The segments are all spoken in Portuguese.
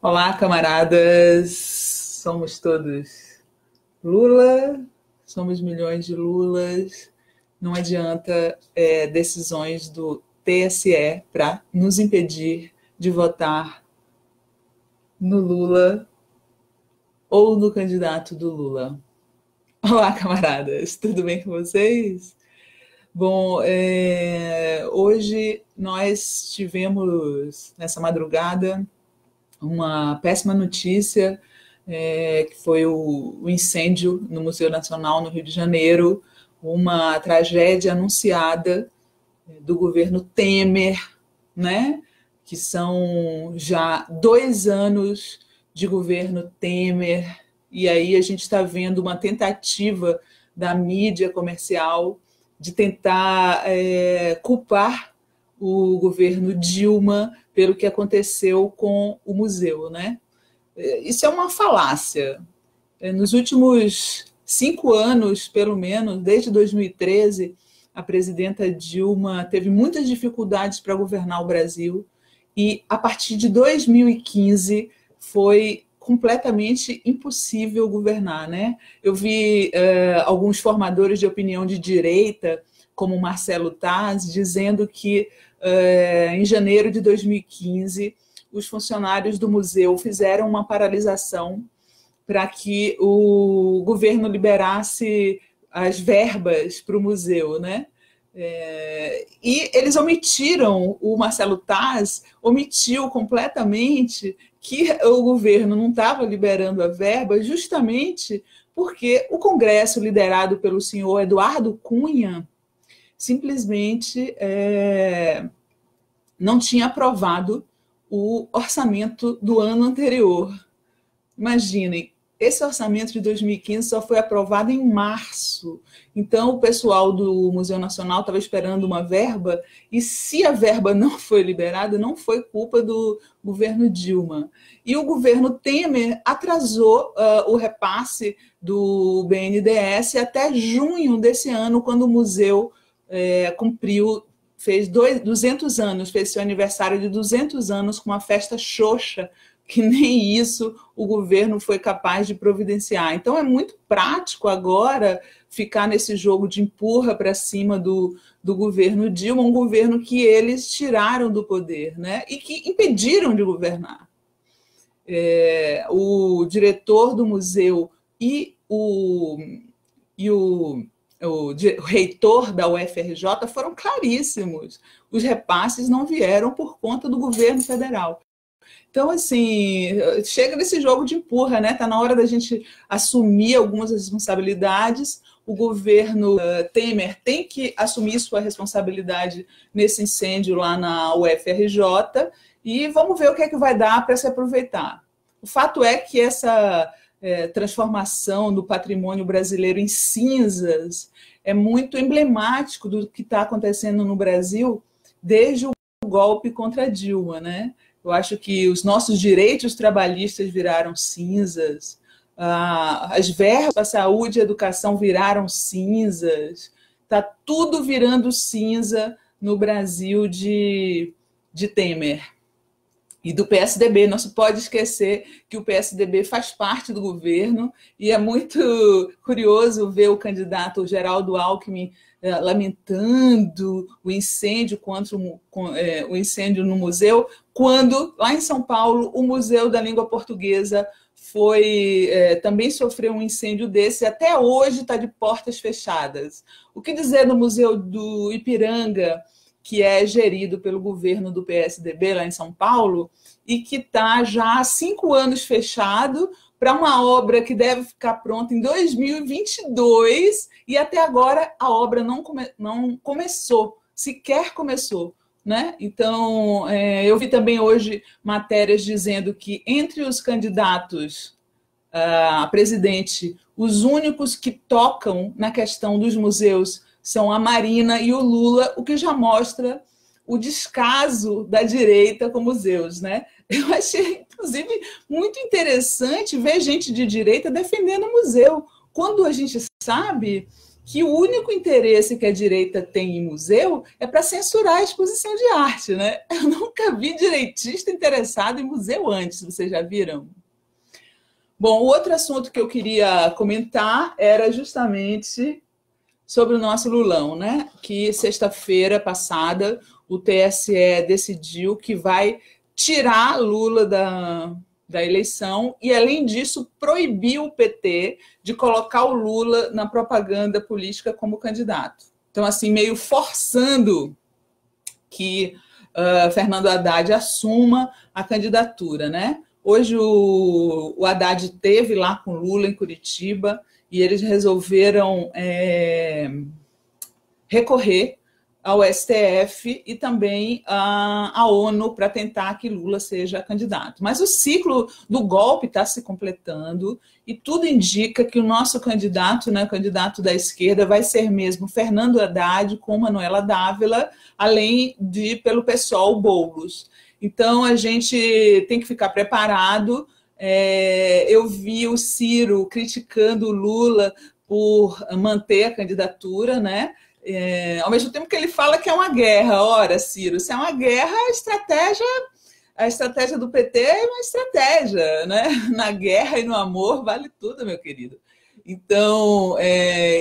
Olá, camaradas. Somos todos Lula, somos milhões de Lulas. Não adianta decisões do TSE para nos impedir de votar no Lula ou no candidato do Lula. Olá, camaradas. Tudo bem com vocês? Bom, hoje nós tivemos, nessa madrugada, uma péssima notícia, que foi o incêndio no Museu Nacional, no Rio de Janeiro, uma tragédia anunciada do governo Temer, né? Que são já 2 anos de governo Temer, e aí a gente está vendo uma tentativa da mídia comercial de tentar culpar o governo Dilma pelo que aconteceu com o museu, né? Isso é uma falácia. Nos últimos 5 anos, pelo menos, desde 2013, a presidenta Dilma teve muitas dificuldades para governar o Brasil e, a partir de 2015, foi completamente impossível governar, né? Eu vi alguns formadores de opinião de direita, como Marcelo Taz, dizendo que em janeiro de 2015 os funcionários do museu fizeram uma paralisação para que o governo liberasse as verbas para o museu, né? E eles omitiram, o Marcelo Taz omitiu completamente que o governo não estava liberando a verba justamente porque o Congresso, liderado pelo senhor Eduardo Cunha, simplesmente não tinha aprovado o orçamento do ano anterior. Imaginem, esse orçamento de 2015 só foi aprovado em março. Então, o pessoal do Museu Nacional estava esperando uma verba, e se a verba não foi liberada, não foi culpa do governo Dilma. E o governo Temer atrasou o repasse do BNDES até junho desse ano, quando o museu fez 200 anos, fez seu aniversário de 200 anos com uma festa xoxa, que nem isso o governo foi capaz de providenciar. Então, é muito prático agora ficar nesse jogo de empurra para cima do governo Dilma, um governo que eles tiraram do poder, né? E que impediram de governar. O diretor do museu e o reitor da UFRJ foram claríssimos. Os repasses não vieram por conta do governo federal. Então, assim, chega nesse jogo de empurra, né? Está na hora da gente assumir algumas responsabilidades. O governo Temer tem que assumir sua responsabilidade nesse incêndio lá na UFRJ e vamos ver o que é que vai dar para se aproveitar. O fato é que essa transformação do patrimônio brasileiro em cinzas é muito emblemático do que está acontecendo no Brasil desde o golpe contra Dilma, né? Eu acho que os nossos direitos trabalhistas viraram cinzas, as verbas para saúde e educação viraram cinzas, está tudo virando cinza no Brasil de Temer e do PSDB. Não se pode esquecer que o PSDB faz parte do governo e é muito curioso ver o candidato Geraldo Alckmin lamentando o incêndio o incêndio no museu, quando lá em São Paulo o Museu da Língua Portuguesa também sofreu um incêndio desse, até hoje está de portas fechadas. O que dizer do Museu do Ipiranga, que é gerido pelo governo do PSDB lá em São Paulo, e que está já há 5 anos fechado para uma obra que deve ficar pronta em 2022, e até agora a obra não começou, sequer começou, né? Então, eu vi também hoje matérias dizendo que entre os candidatos a presidente, os únicos que tocam na questão dos museus são a Marina e o Lula, o que já mostra o descaso da direita com museus, né? Eu achei, inclusive, muito interessante ver gente de direita defendendo o museu, quando a gente sabe que o único interesse que a direita tem em museu é para censurar a exposição de arte, né? Eu nunca vi direitista interessado em museu antes, vocês já viram? Bom, o outro assunto que eu queria comentar era justamente sobre o nosso Lulão, né? Que sexta-feira passada o TSE decidiu que vai tirar Lula da eleição e, além disso, proibiu o PT de colocar o Lula na propaganda política como candidato. Então, assim, meio forçando que Fernando Haddad assuma a candidatura, né? Hoje o Haddad esteve lá com Lula em Curitiba e eles resolveram recorrer ao STF e também à ONU para tentar que Lula seja candidato. Mas o ciclo do golpe está se completando e tudo indica que o nosso candidato, né, candidato da esquerda, vai ser mesmo Fernando Haddad com Manuela Dávila, além de, pelo PSOL, Boulos. Então, a gente tem que ficar preparado. Eu vi o Ciro criticando o Lula por manter a candidatura, né? Ao mesmo tempo que ele fala que é uma guerra. Ora, Ciro, se é uma guerra, a estratégia do PT é uma estratégia, né? Na guerra e no amor vale tudo, meu querido. Então,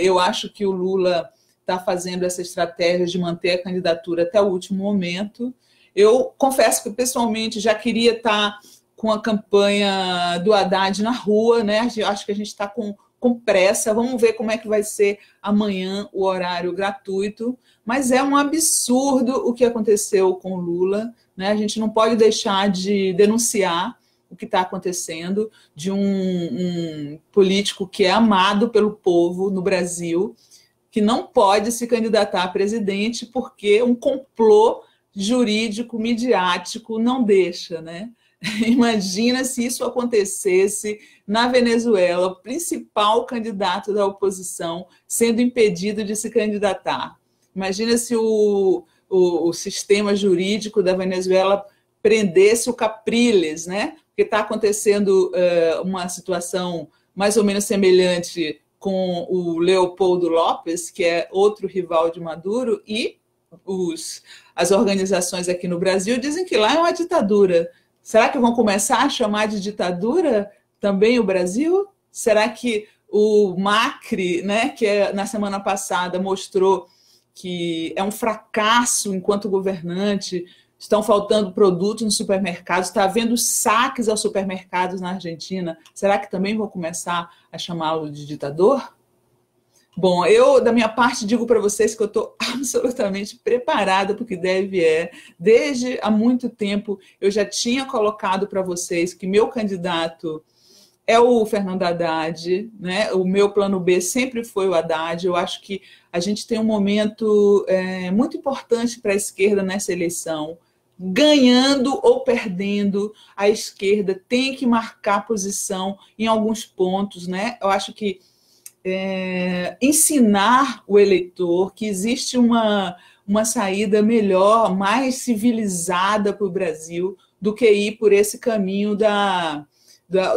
eu acho que o Lula está fazendo essa estratégia de manter a candidatura até o último momento. Eu confesso que, pessoalmente, já queria estar com a campanha do Haddad na rua, né? Acho que a gente está com pressa. Vamos ver como é que vai ser amanhã o horário gratuito. Mas é um absurdo o que aconteceu com o Lula, né? A gente não pode deixar de denunciar o que está acontecendo de um político que é amado pelo povo no Brasil, que não pode se candidatar a presidente porque um complô jurídico, midiático, não deixa, né? Imagina se isso acontecesse na Venezuela, o principal candidato da oposição sendo impedido de se candidatar. Imagina se o sistema jurídico da Venezuela prendesse o Capriles, né? Porque está acontecendo uma situação mais ou menos semelhante com o Leopoldo López, que é outro rival de Maduro, e as organizações aqui no Brasil dizem que lá é uma ditadura. Será que vão começar a chamar de ditadura também o Brasil? Será que o Macri, né, que na semana passada mostrou que é um fracasso enquanto governante, estão faltando produtos nos supermercados, está havendo saques aos supermercados na Argentina, será que também vão começar a chamá-lo de ditador? Bom, eu, da minha parte, digo para vocês que eu estou absolutamente preparada para o que deve Desde há muito tempo, eu já tinha colocado para vocês que meu candidato é o Fernando Haddad, né? O meu plano B sempre foi o Haddad. Eu acho que a gente tem um momento muito importante para a esquerda nessa eleição. Ganhando ou perdendo, a esquerda tem que marcar posição em alguns pontos, né? Eu acho que ensinar o eleitor que existe uma saída melhor, mais civilizada para o Brasil do que ir por esse caminho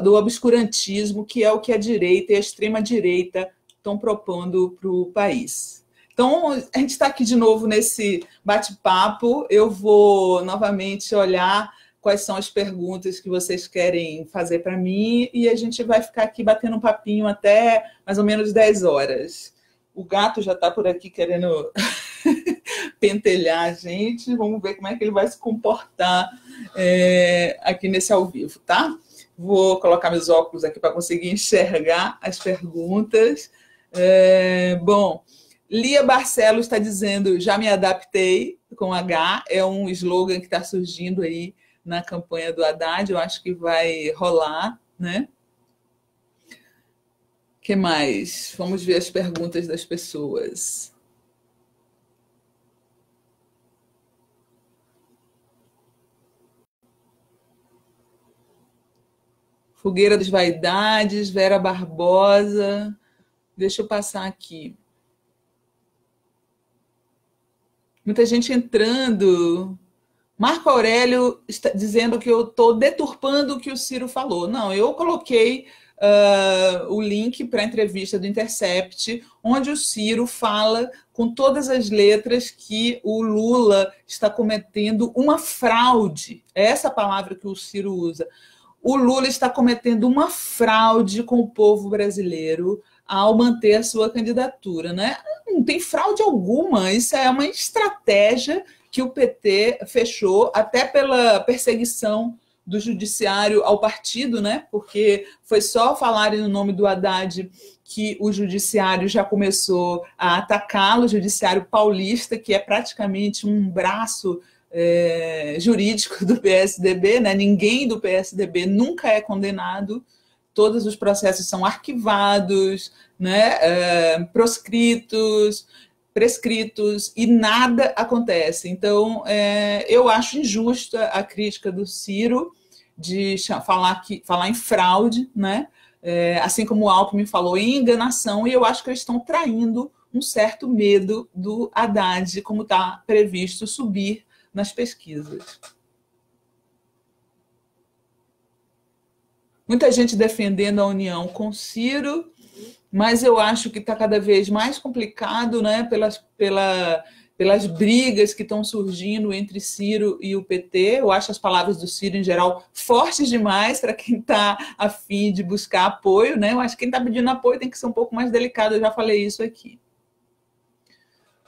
do obscurantismo, que é o que a direita e a extrema-direita estão propondo para o país. Então, a gente está aqui de novo nesse bate-papo. Eu vou novamente olhar quais são as perguntas que vocês querem fazer para mim e a gente vai ficar aqui batendo um papinho até mais ou menos 10 horas. O gato já está por aqui querendo pentelhar a gente. Vamos ver como é que ele vai se comportar aqui nesse ao vivo, tá? Vou colocar meus óculos aqui para conseguir enxergar as perguntas. Bom, Lia Barcelos está dizendo, já me adaptei com H, é um slogan que está surgindo aí na campanha do Haddad, eu acho que vai rolar, né? O que mais? Vamos ver as perguntas das pessoas. Fogueira das Vaidades, Vera Barbosa. Deixa eu passar aqui. Muita gente entrando. Marco Aurélio está dizendo que eu estou deturpando o que o Ciro falou. Não, eu coloquei o link para a entrevista do Intercept, onde o Ciro fala com todas as letras que o Lula está cometendo uma fraude. É essa palavra que o Ciro usa. O Lula está cometendo uma fraude com o povo brasileiro ao manter a sua candidatura, né? Não tem fraude alguma, isso é uma estratégia que o PT fechou até pela perseguição do judiciário ao partido, né? Porque foi só falarem no nome do Haddad que o judiciário já começou a atacá-lo, o judiciário paulista, que é praticamente um braço jurídico do PSDB, né? Ninguém do PSDB nunca é condenado, todos os processos são arquivados, né? Prescritos, e nada acontece. Então, eu acho injusta a crítica do Ciro de falar em fraude, né? Assim como o Alckmin falou em enganação, e eu acho que eles estão traindo um certo medo do Haddad, como está previsto subir nas pesquisas. Muita gente defendendo a união com Ciro, mas eu acho que está cada vez mais complicado, né, pelas brigas que estão surgindo entre Ciro e o PT. Eu acho as palavras do Ciro, em geral, fortes demais para quem está a fim de buscar apoio, né? Eu acho que quem está pedindo apoio tem que ser um pouco mais delicado, eu já falei isso aqui.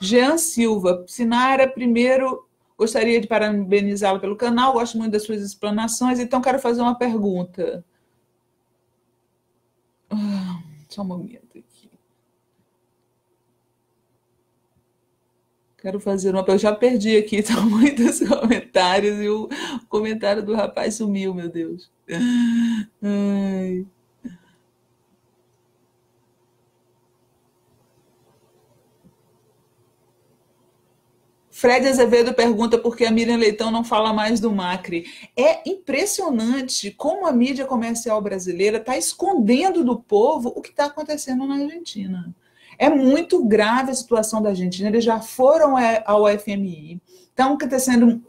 Jean Silva, Sinara, primeiro, gostaria de parabenizá-lo pelo canal, gosto muito das suas explanações, então quero fazer uma pergunta. Só um momento aqui. Quero fazer uma pergunta. Eu já perdi aqui, são muitos comentários e o comentário do rapaz sumiu, meu Deus. Ai. Fred Azevedo pergunta por que a Miriam Leitão não fala mais do Macri. É impressionante como a mídia comercial brasileira está escondendo do povo o que está acontecendo na Argentina. É muito grave a situação da Argentina. Eles já foram ao FMI. Estão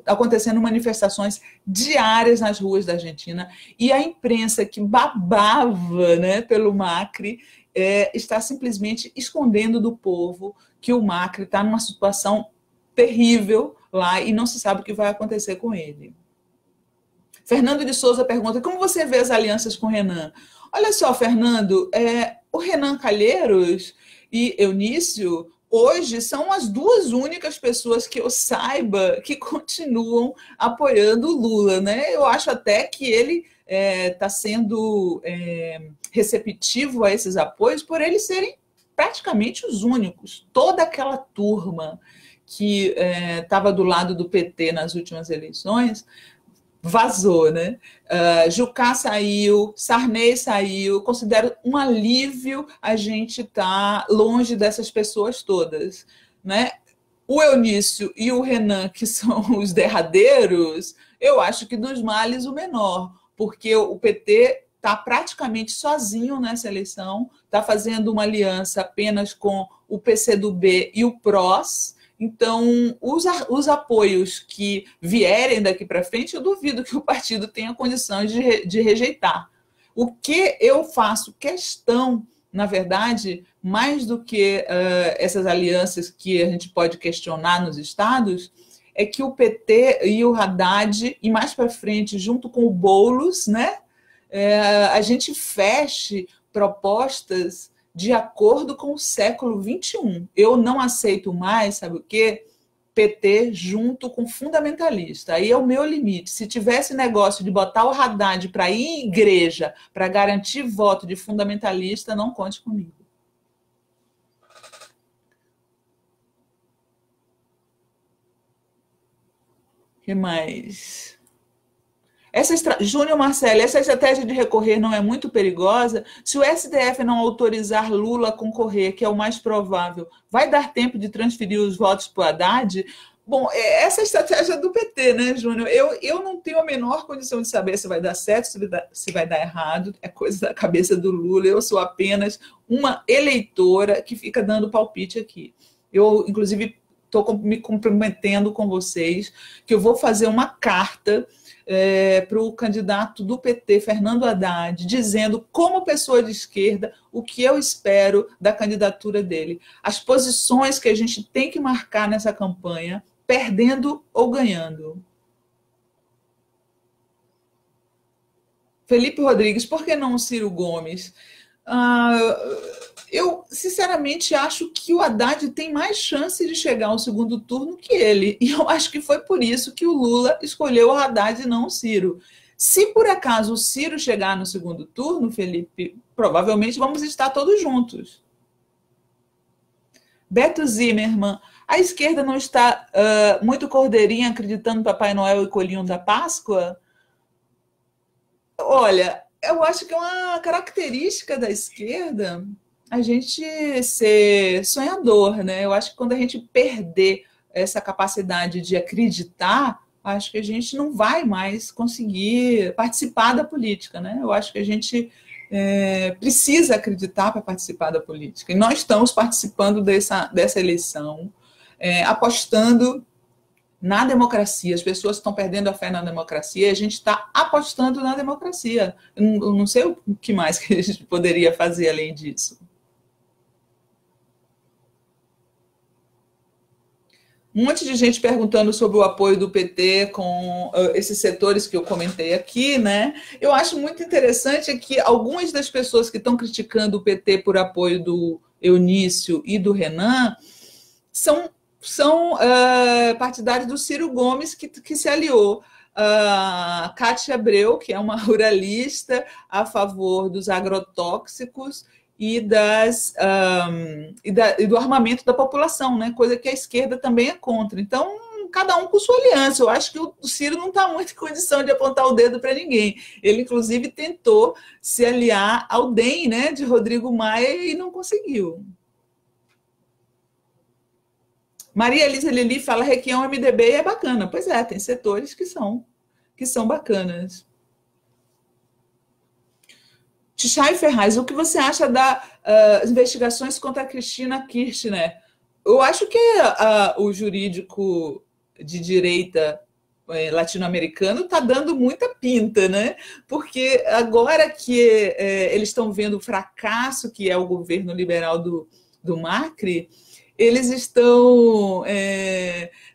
acontecendo manifestações diárias nas ruas da Argentina. E a imprensa que babava, né, pelo Macri está simplesmente escondendo do povo que o Macri está numa situação terrível lá e não se sabe o que vai acontecer com ele. Fernando de Souza pergunta, como você vê as alianças com o Renan? Olha só, Fernando, o Renan Calheiros e Eunício hoje são as duas únicas pessoas que eu saiba que continuam apoiando o Lula, né? Eu acho até que ele está sendo receptivo a esses apoios por eles serem praticamente os únicos. Toda aquela turma que estava do lado do PT nas últimas eleições, vazou, né? Jucá saiu, Sarney saiu, considero um alívio a gente estar longe dessas pessoas todas, né? O Eunício e o Renan, que são os derradeiros, eu acho que dos males o menor, porque o PT está praticamente sozinho nessa eleição, está fazendo uma aliança apenas com o PCdoB e o PROS. Então, os apoios que vierem daqui para frente, eu duvido que o partido tenha condições de rejeitar. O que eu faço questão, na verdade, mais do que essas alianças que a gente pode questionar nos estados, é que o PT e o Haddad, e mais para frente, junto com o Boulos, né, a gente feche propostas de acordo com o século XXI. Eu não aceito mais, sabe o quê? PT junto com fundamentalista. Aí é o meu limite. Se tivesse negócio de botar o Haddad para ir em igreja, para garantir voto de fundamentalista, não conte comigo. O que mais? Júnior Marcelo, essa estratégia de recorrer não é muito perigosa? Se o STF não autorizar Lula a concorrer, que é o mais provável, vai dar tempo de transferir os votos para o Haddad? Bom, essa é a estratégia do PT, né, Júnior? Eu não tenho a menor condição de saber se vai dar certo, se vai dar errado. É coisa da cabeça do Lula. Eu sou apenas uma eleitora que fica dando palpite aqui. Eu, inclusive, estou me comprometendo com vocês que eu vou fazer uma carta para o candidato do PT, Fernando Haddad, dizendo, como pessoa de esquerda, o que eu espero da candidatura dele. As posições que a gente tem que marcar nessa campanha, perdendo ou ganhando. Felipe Rodrigues, por que não o Ciro Gomes? Eu, sinceramente, acho que o Haddad tem mais chance de chegar ao segundo turno que ele. E eu acho que foi por isso que o Lula escolheu o Haddad e não o Ciro. Se, por acaso, o Ciro chegar no segundo turno, Felipe, provavelmente vamos estar todos juntos. Beto Zimmermann, a esquerda não está muito cordeirinha acreditando no Papai Noel e Coelhinho da Páscoa? Olha, eu acho que é uma característica da esquerda a gente ser sonhador, né? Eu acho que quando a gente perder essa capacidade de acreditar, acho que a gente não vai mais conseguir participar da política, né? Eu acho que a gente precisa acreditar para participar da política. E nós estamos participando dessa eleição, apostando na democracia. As pessoas estão perdendo a fé na democracia e a gente está apostando na democracia. Eu não sei o que mais que a gente poderia fazer além disso. Um monte de gente perguntando sobre o apoio do PT com esses setores que eu comentei aqui, né? Eu acho muito interessante que algumas das pessoas que estão criticando o PT por apoio do Eunício e do Renan são partidários do Ciro Gomes que se aliou. Cátia Abreu, que é uma ruralista a favor dos agrotóxicos e do armamento da população, né? Coisa que a esquerda também é contra. Então, cada um com sua aliança. Eu acho que o Ciro não está muito em condição de apontar o dedo para ninguém. Ele, inclusive, tentou se aliar ao DEM, né, de Rodrigo Maia, e não conseguiu. Maria Elisa Lili fala Requião MDB é bacana. Pois é, tem setores que são bacanas. Tichay Ferraz, o que você acha das investigações contra a Cristina Kirchner? Eu acho que o jurídico de direita latino-americano está dando muita pinta, né? Porque agora que eles estão vendo o fracasso que é o governo liberal do Macri, eles estão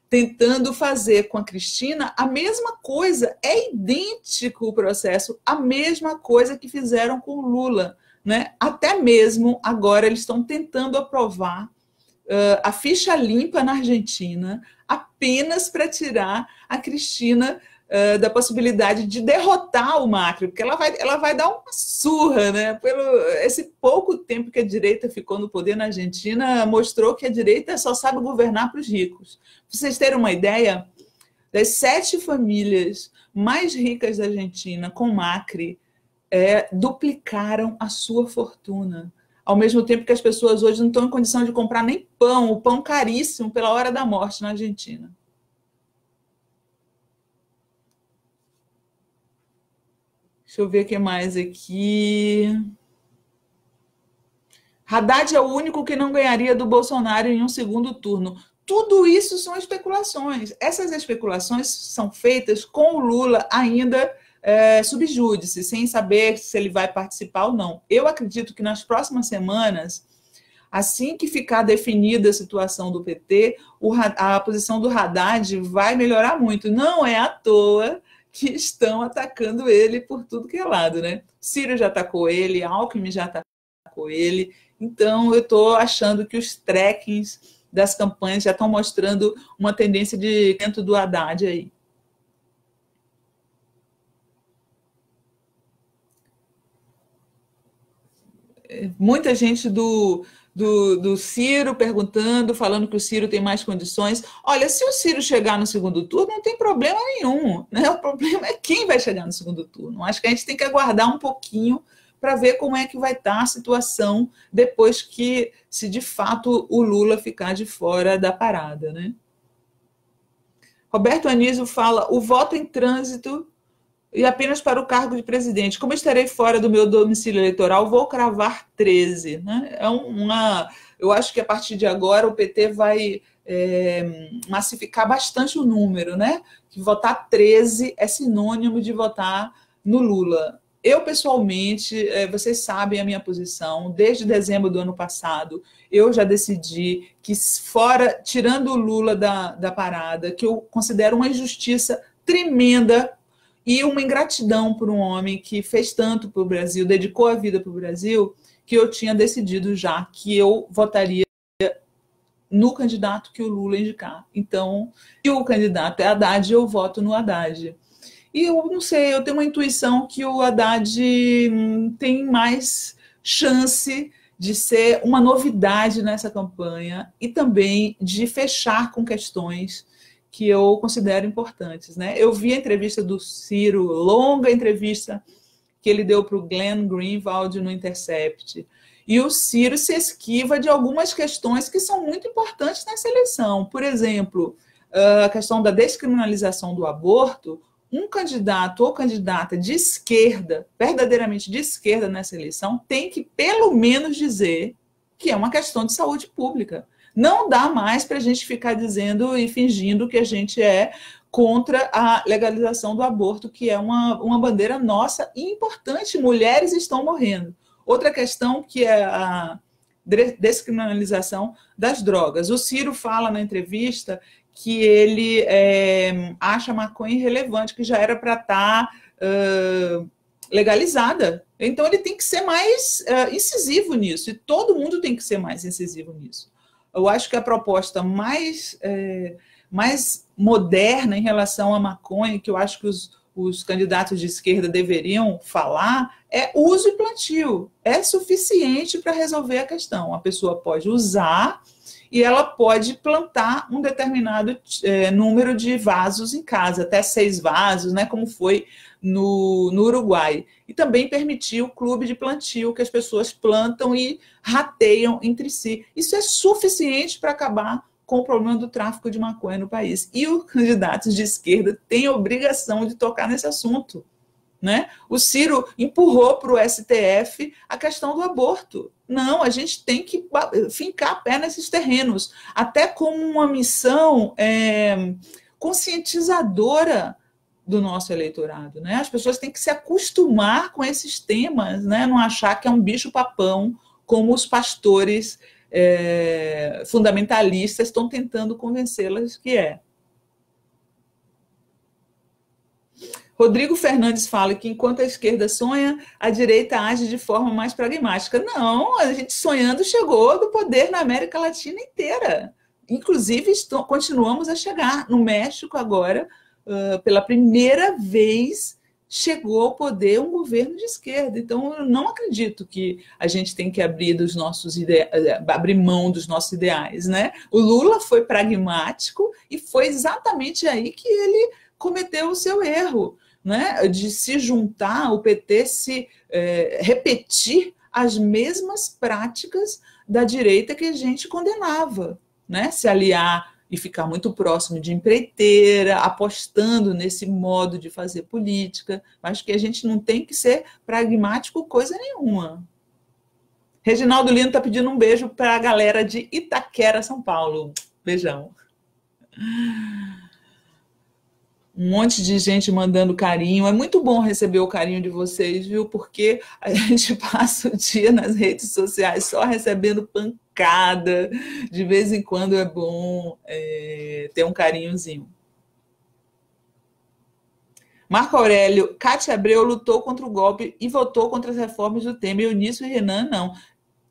tentando fazer com a Cristina a mesma coisa, é idêntico o processo, a mesma coisa que fizeram com o Lula, né? Até mesmo agora eles estão tentando aprovar a ficha limpa na Argentina apenas para tirar a Cristina da possibilidade de derrotar o Macri, porque ela vai dar uma surra, né? Esse pouco tempo que a direita ficou no poder na Argentina mostrou que a direita só sabe governar para os ricos. Para vocês terem uma ideia, das 7 famílias mais ricas da Argentina com Macri duplicaram a sua fortuna. Ao mesmo tempo que as pessoas hoje não estão em condição de comprar nem pão, o pão caríssimo pela hora da morte na Argentina. Deixa eu ver o que mais aqui. Haddad é o único que não ganharia do Bolsonaro em um segundo turno. Tudo isso são especulações. Essas especulações são feitas com o Lula ainda subjúdice, sem saber se ele vai participar ou não. Eu acredito que nas próximas semanas, assim que ficar definida a situação do PT, a posição do Haddad vai melhorar muito. Não é à toa que estão atacando ele por tudo que é lado, né? Ciro já atacou ele, Alckmin já atacou ele. Então, eu estou achando que os trackings das campanhas já estão mostrando uma tendência de dentro do Haddad aí. Muita gente do Ciro perguntando, falando que o Ciro tem mais condições. Olha, se o Ciro chegar no segundo turno, não tem problema nenhum, né? O problema é quem vai chegar no segundo turno. Acho que a gente tem que aguardar um pouquinho para ver como é que vai estar a situação depois que, se de fato o Lula ficar de fora da parada, né? Roberto Anísio fala, o voto em trânsito e apenas para o cargo de presidente. Como eu estarei fora do meu domicílio eleitoral, vou cravar 13. Né? Eu acho que a partir de agora o PT vai massificar bastante o número, né? Que votar 13 é sinônimo de votar no Lula. Eu, pessoalmente, vocês sabem a minha posição, desde dezembro do ano passado, eu já decidi que, tirando o Lula da parada, que eu considero uma injustiça tremenda e uma ingratidão por um homem que fez tanto para o Brasil, dedicou a vida para o Brasil, que eu tinha decidido já que eu votaria no candidato que o Lula indicar. Então, se o candidato é Haddad, eu voto no Haddad. E eu não sei, eu tenho uma intuição que o Haddad tem mais chance de ser uma novidade nessa campanha e também de fechar com questões que eu considero importantes. Né? Eu vi a entrevista do Ciro, longa entrevista que ele deu para o Glenn Greenwald no Intercept. E o Ciro se esquiva de algumas questões que são muito importantes nessa eleição. Por exemplo, a questão da descriminalização do aborto. Um candidato ou candidata de esquerda, verdadeiramente de esquerda nessa eleição, tem que pelo menos dizer que é uma questão de saúde pública. Não dá mais para a gente ficar dizendo e fingindo que a gente é contra a legalização do aborto, que é uma bandeira nossa e importante. Mulheres estão morrendo. Outra questão que é a descriminalização das drogas. O Ciro fala na entrevista que ele acha a maconha irrelevante, que já era para estar legalizada. Então, ele tem que ser mais incisivo nisso, e todo mundo tem que ser mais incisivo nisso. Eu acho que a proposta mais moderna em relação à maconha, que eu acho que os candidatos de esquerda deveriam falar, é uso e plantio. É suficiente para resolver a questão. A pessoa pode usar e ela pode plantar um determinado número de vasos em casa, até 6 vasos, né, como foi no Uruguai. E também permitir o clube de plantio, que as pessoas plantam e rateiam entre si. Isso é suficiente para acabar com o problema do tráfico de maconha no país. E os candidatos de esquerda têm a obrigação de tocar nesse assunto. Né? O Ciro empurrou para o STF a questão do aborto. Não, a gente tem que fincar pé nesses terrenos, até como uma missão conscientizadora do nosso eleitorado. Né? As pessoas têm que se acostumar com esses temas, né? Não achar que é um bicho-papão, como os pastores fundamentalistas estão tentando convencê-las que é. Rodrigo Fernandes fala que enquanto a esquerda sonha, a direita age de forma mais pragmática. Não, a gente sonhando chegou do poder na América Latina inteira. Inclusive, continuamos a chegar. No México, agora, pela primeira vez, chegou ao poder um governo de esquerda. Então, eu não acredito que a gente tem que abrir mão dos nossos ideais. Né? O Lula foi pragmático e foi exatamente aí que ele cometeu o seu erro, né, de se juntar, o PT repetir as mesmas práticas da direita que a gente condenava, né, se aliar e ficar muito próximo de empreiteira, apostando nesse modo de fazer política. Acho que a gente não tem que ser pragmático coisa nenhuma. Reginaldo Lino está pedindo um beijo para a galera de Itaquera, São Paulo. Beijão. Um monte de gente mandando carinho. É muito bom receber o carinho de vocês, viu? Porque a gente passa o dia nas redes sociais só recebendo pancada. De vez em quando é bom ter um carinhozinho. Marco Aurélio, Cátia Abreu lutou contra o golpe e votou contra as reformas do Temer. Eunício e Renan, não.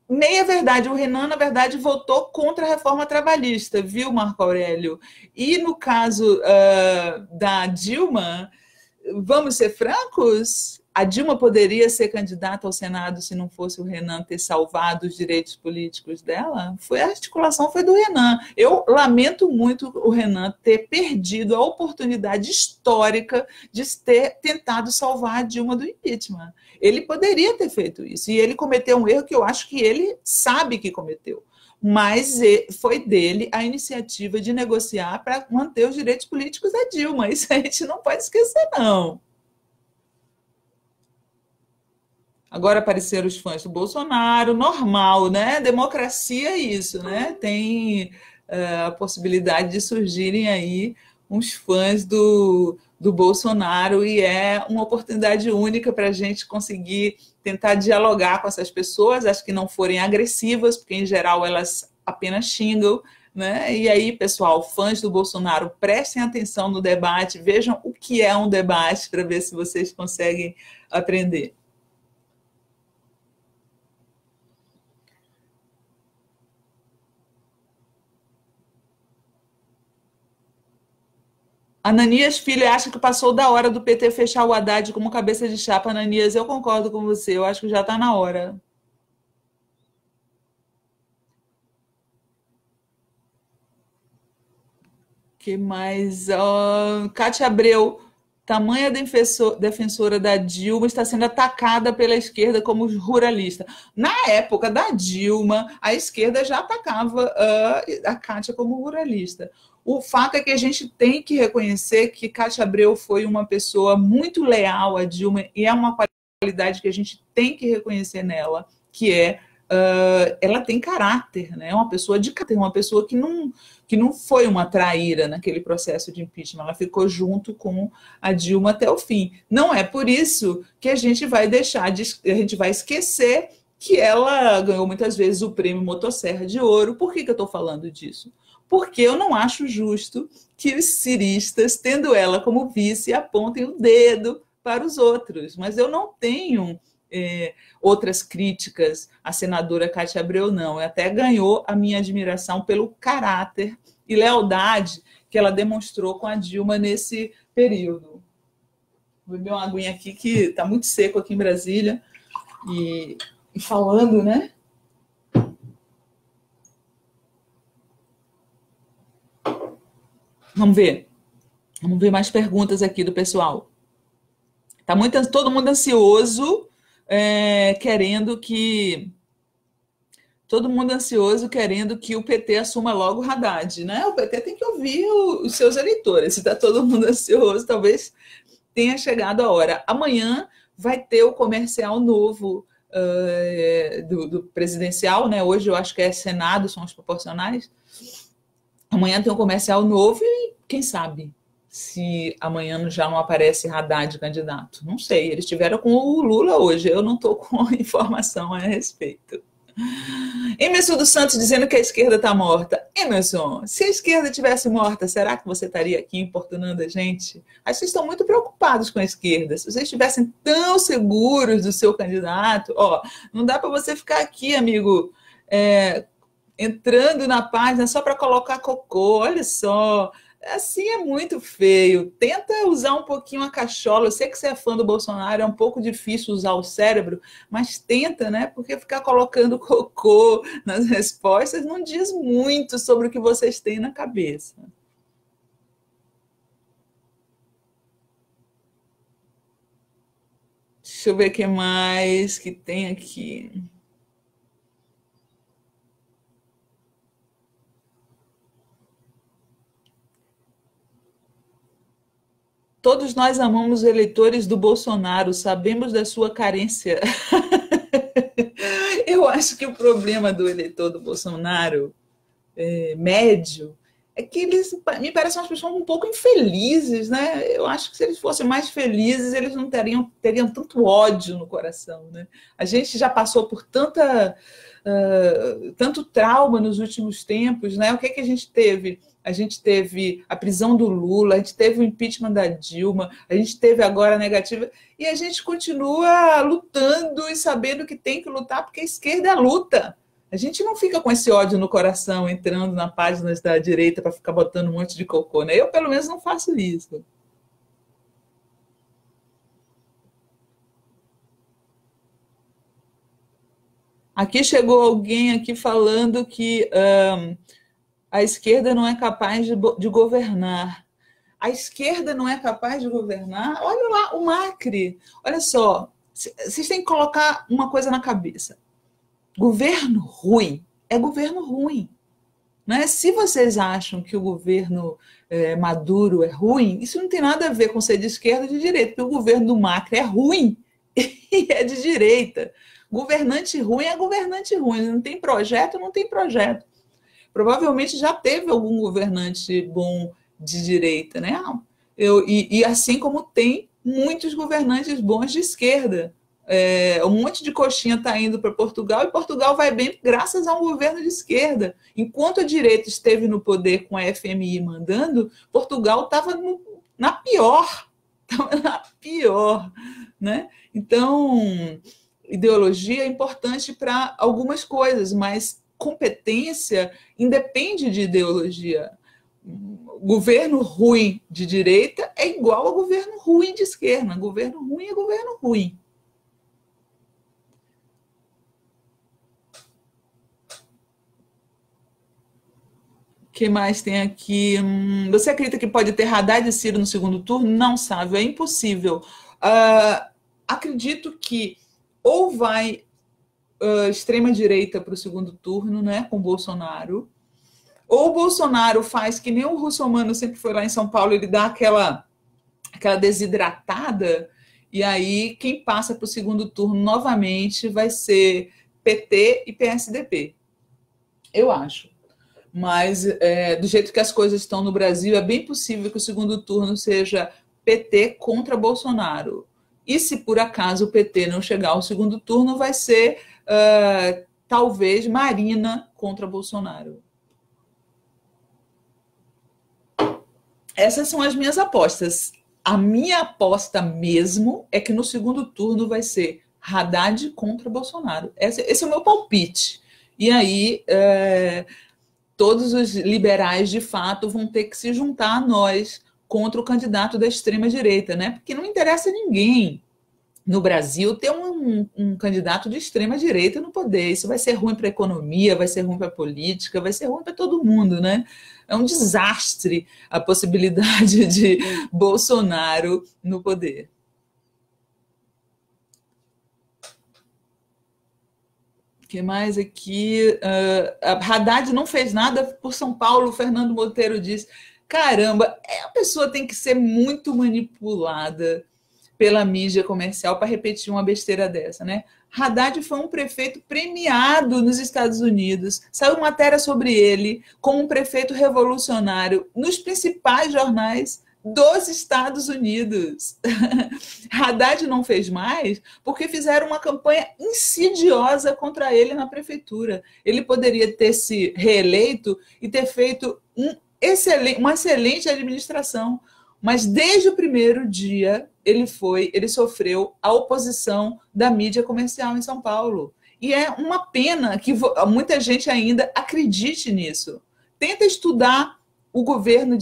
Meia verdade, o Renan, na verdade, votou contra a reforma trabalhista, viu, Marco Aurélio? E no caso da Dilma, vamos ser francos? A Dilma poderia ser candidata ao Senado se não fosse o Renan ter salvado os direitos políticos dela? A articulação foi do Renan. Eu lamento muito o Renan ter perdido a oportunidade histórica de ter tentado salvar a Dilma do impeachment. Ele poderia ter feito isso, e ele cometeu um erro que eu acho que ele sabe que cometeu. Mas foi dele a iniciativa de negociar para manter os direitos políticos da Dilma. Isso a gente não pode esquecer, não. Agora apareceram os fãs do Bolsonaro, normal, né? Democracia é isso, né? Tem a possibilidade de surgirem aí uns fãs do Bolsonaro e é uma oportunidade única para a gente conseguir tentar dialogar com essas pessoas, as que não forem agressivas, porque em geral elas apenas xingam, né? E aí, pessoal, fãs do Bolsonaro, prestem atenção no debate, vejam o que é um debate para ver se vocês conseguem aprender. Ananias Filho acha que passou da hora do PT fechar o Haddad como cabeça de chapa. Ananias, eu concordo com você, eu acho que já está na hora. Que mais? Cátia Abreu, tamanha defensora da Dilma, está sendo atacada pela esquerda como ruralista. Na época da Dilma, a esquerda já atacava a Cátia como ruralista. O fato é que a gente tem que reconhecer que Cátia Abreu foi uma pessoa muito leal à Dilma e é uma qualidade que a gente tem que reconhecer nela, que é ela tem caráter, né? É uma pessoa de caráter, uma pessoa que não foi uma traíra naquele processo de impeachment, ela ficou junto com a Dilma até o fim. Não é por isso que a gente vai a gente vai esquecer que ela ganhou muitas vezes o prêmio Motosserra de Ouro. Por que eu estou falando disso? Porque eu não acho justo que os ciristas, tendo ela como vice, apontem o dedo para os outros. Mas eu não tenho outras críticas à senadora Cátia Abreu, não. Ela até ganhou a minha admiração pelo caráter e lealdade que ela demonstrou com a Dilma nesse período. Vou beber uma aguinha aqui, que está muito seco aqui em Brasília. E falando, né? Vamos ver mais perguntas aqui do pessoal. Tá todo mundo ansioso, querendo que o PT assuma logo o Haddad, né? O PT tem que ouvir os seus eleitores. Se está todo mundo ansioso, talvez tenha chegado a hora. Amanhã vai ter o comercial novo do presidencial, né? Hoje eu acho que é Senado, são os proporcionais. Amanhã tem um comercial novo e quem sabe se amanhã já não aparece Haddad candidato. Não sei, eles estiveram com o Lula hoje, eu não estou com informação a respeito. Emerson dos Santos dizendo que a esquerda está morta. Emerson, se a esquerda tivesse morta, será que você estaria aqui importunando a gente? Acho que vocês estão muito preocupados com a esquerda. Se vocês estivessem tão seguros do seu candidato, não dá para você ficar aqui, amigo, entrando na página só para colocar cocô. Olha só, assim é muito feio. Tenta usar um pouquinho a cachola. Eu sei que você é fã do Bolsonaro, é um pouco difícil usar o cérebro, mas tenta, né? Porque ficar colocando cocô nas respostas não diz muito sobre o que vocês têm na cabeça. Deixa eu ver o que mais que tem aqui. Todos nós amamos eleitores do Bolsonaro, sabemos da sua carência. Eu acho que o problema do eleitor do Bolsonaro médio é que eles me parecem umas pessoas um pouco infelizes, né? Eu acho que se eles fossem mais felizes, eles não teriam tanto ódio no coração, né? A gente já passou por tanto trauma nos últimos tempos, né? O que a gente teve? A gente teve a prisão do Lula, a gente teve o impeachment da Dilma, a gente teve agora a negativa, e a gente continua lutando e sabendo que tem que lutar, porque a esquerda é luta. A gente não fica com esse ódio no coração, entrando na página da direita para ficar botando um monte de cocô, né? Eu, pelo menos, não faço isso. Aqui chegou alguém aqui falando que a esquerda não é capaz de governar. A esquerda não é capaz de governar? Olha lá, o Macri. Olha só, vocês têm que colocar uma coisa na cabeça. Governo ruim é governo ruim. Né? Se vocês acham que o governo Maduro é ruim, isso não tem nada a ver com ser de esquerda ou de direita, porque o governo do Macri é ruim e é de direita. Governante ruim é governante ruim, não tem projeto, não tem projeto. Provavelmente já teve algum governante bom de direita, né? E assim como tem muitos governantes bons de esquerda. Um monte de coxinha está indo para Portugal e Portugal vai bem graças a um governo de esquerda. Enquanto a direita esteve no poder com a FMI mandando, Portugal estava na pior. Estava na pior, né? Então, ideologia é importante para algumas coisas, mas competência independe de ideologia. Governo ruim de direita é igual a governo ruim de esquerda. Governo ruim é governo ruim. O que mais tem aqui? Você acredita que pode ter Haddad e Ciro no segundo turno? Não, Sávio, é impossível. Acredito que ou vai extrema-direita para o segundo turno, né, com Bolsonaro, ou o Bolsonaro faz que nem o Russomano sempre foi lá em São Paulo, ele dá aquela desidratada, e aí quem passa para o segundo turno novamente vai ser PT e PSDB. Eu acho. Mas, do jeito que as coisas estão no Brasil, é bem possível que o segundo turno seja PT contra Bolsonaro. E se por acaso o PT não chegar ao segundo turno, vai ser talvez Marina contra Bolsonaro. Essas são as minhas apostas. A minha aposta mesmo é que no segundo turno vai ser Haddad contra Bolsonaro. Esse é o meu palpite. E aí, todos os liberais, de fato, vão ter que se juntar a nós contra o candidato da extrema-direita, né? Porque não interessa a ninguém no Brasil ter um candidato de extrema-direita no poder. Isso vai ser ruim para a economia, vai ser ruim para a política, vai ser ruim para todo mundo, né? É um desastre a possibilidade de Bolsonaro no poder. O que mais aqui? Haddad não fez nada por São Paulo, o Fernando Monteiro diz. Caramba, a pessoa tem que ser muito manipulada pela mídia comercial para repetir uma besteira dessa, né? Haddad foi um prefeito premiado nos Estados Unidos. Saiu matéria sobre ele como um prefeito revolucionário nos principais jornais dos Estados Unidos. Haddad não fez mais porque fizeram uma campanha insidiosa contra ele na prefeitura. Ele poderia ter se reeleito e ter feito uma excelente administração, mas desde o primeiro dia ele sofreu a oposição da mídia comercial em São Paulo. E é uma pena que muita gente ainda acredite nisso. Tenta estudar o governo,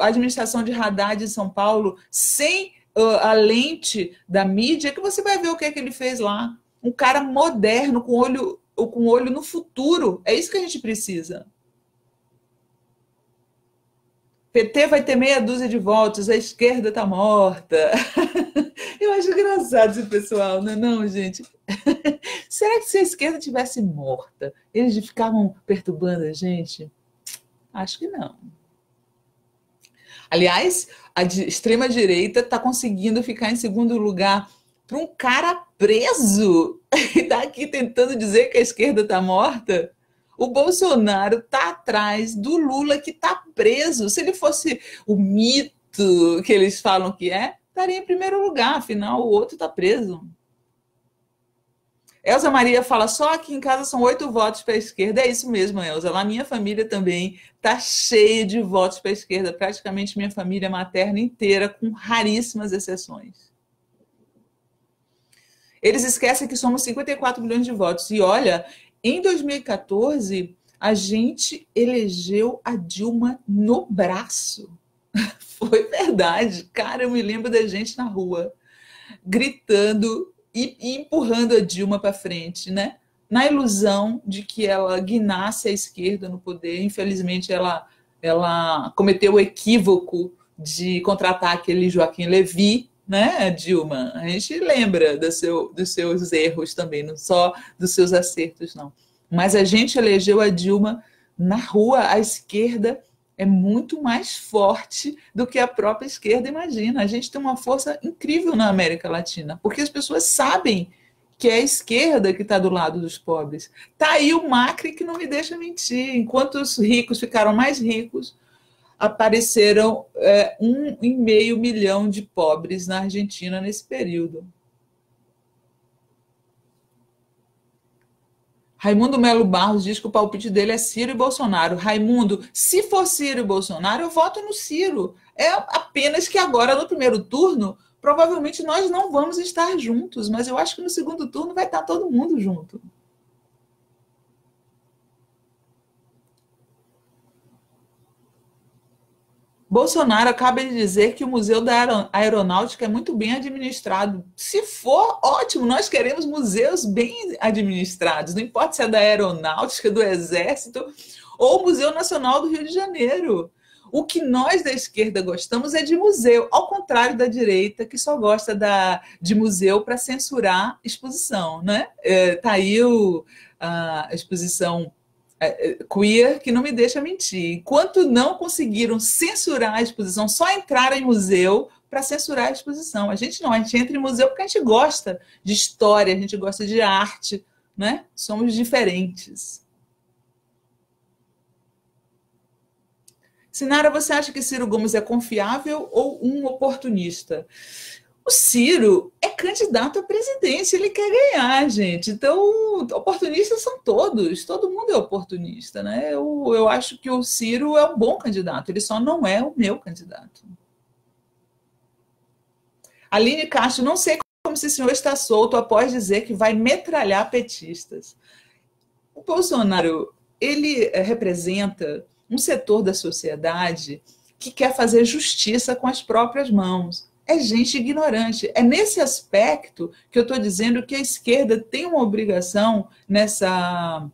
a administração de Haddad em São Paulo, sem a lente da mídia, que você vai ver o que é que ele fez lá. Um cara moderno, com olho no futuro. É isso que a gente precisa. PT vai ter meia dúzia de votos, a esquerda está morta. Eu acho engraçado esse pessoal, não é não, gente? Será que se a esquerda tivesse morta, eles ficavam perturbando a gente? Acho que não. Aliás, a extrema-direita está conseguindo ficar em segundo lugar para um cara preso e está aqui tentando dizer que a esquerda está morta. O Bolsonaro está atrás do Lula, que está preso. Se ele fosse o mito que eles falam que estaria em primeiro lugar, afinal o outro está preso. Elza Maria fala, só aqui em casa são 8 votos para a esquerda. É isso mesmo, Elza. Lá minha família também está cheia de votos para a esquerda. Praticamente minha família materna inteira, com raríssimas exceções. Eles esquecem que somos 54 milhões de votos. E olha, em 2014, a gente elegeu a Dilma no braço. Foi verdade. Cara, eu me lembro da gente na rua, gritando e empurrando a Dilma para frente, né? Na ilusão de que ela guinasse a esquerda no poder. Infelizmente, ela cometeu o equívoco de contratar aquele Joaquim Levy, né, Dilma? A gente lembra dos seus erros também, não só dos seus acertos, não. Mas a gente elegeu a Dilma na rua, a esquerda é muito mais forte do que a própria esquerda imagina. A gente tem uma força incrível na América Latina, porque as pessoas sabem que é a esquerda que está do lado dos pobres. Está aí o Macri que não me deixa mentir. Enquanto os ricos ficaram mais ricos, apareceram 1,5 milhão de pobres na Argentina nesse período. Raimundo Melo Barros diz que o palpite dele é Ciro e Bolsonaro. Raimundo, se for Ciro e Bolsonaro, eu voto no Ciro. É apenas que agora, no primeiro turno, provavelmente nós não vamos estar juntos, mas eu acho que no segundo turno vai estar todo mundo junto. Bolsonaro acaba de dizer que o Museu da Aeronáutica é muito bem administrado. Se for, ótimo, nós queremos museus bem administrados, não importa se é da Aeronáutica, do Exército ou o Museu Nacional do Rio de Janeiro. O que nós da esquerda gostamos é de museu, ao contrário da direita, que só gosta de museu para censurar exposição, né? Tá aí a exposição queer que não me deixa mentir. Enquanto não conseguiram censurar a exposição, só entraram em museu para censurar a exposição. A gente não, a gente entra em museu porque a gente gosta de história, a gente gosta de arte, né? Somos diferentes. Sinara, você acha que Ciro Gomes é confiável ou um oportunista? O Ciro é candidato à presidência, ele quer ganhar, gente. Então, oportunistas são todos, todo mundo é oportunista, né? Eu acho que o Ciro é um bom candidato, ele só não é o meu candidato. Aline Castro, não sei como esse senhor está solto após dizer que vai metralhar petistas. O Bolsonaro, ele representa um setor da sociedade que quer fazer justiça com as próprias mãos. É gente ignorante. É nesse aspecto que eu estou dizendo que a esquerda tem uma obrigação nessa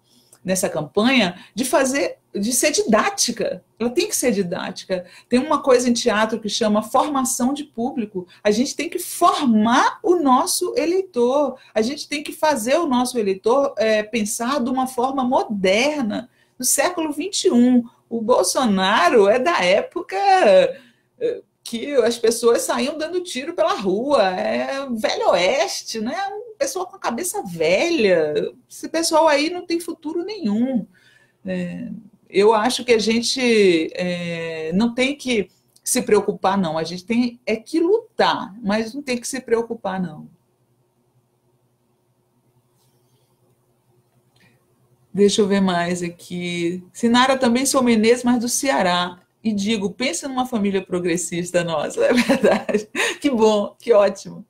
campanha de ser didática. Ela tem que ser didática. Tem uma coisa em teatro que chama formação de público. A gente tem que formar o nosso eleitor. A gente tem que fazer o nosso eleitor pensar de uma forma moderna, no século XXI. O Bolsonaro é da época que as pessoas saíam dando tiro pela rua, velho oeste, né? Um pessoal com a cabeça velha. Esse pessoal aí não tem futuro nenhum. Eu acho que a gente não tem que se preocupar, não. A gente tem que lutar, mas não tem que se preocupar, não. Deixa eu ver mais aqui. Sinara, também sou Menezes, mas do Ceará. E digo, pensa numa família progressista nossa, é verdade. Que bom, que ótimo.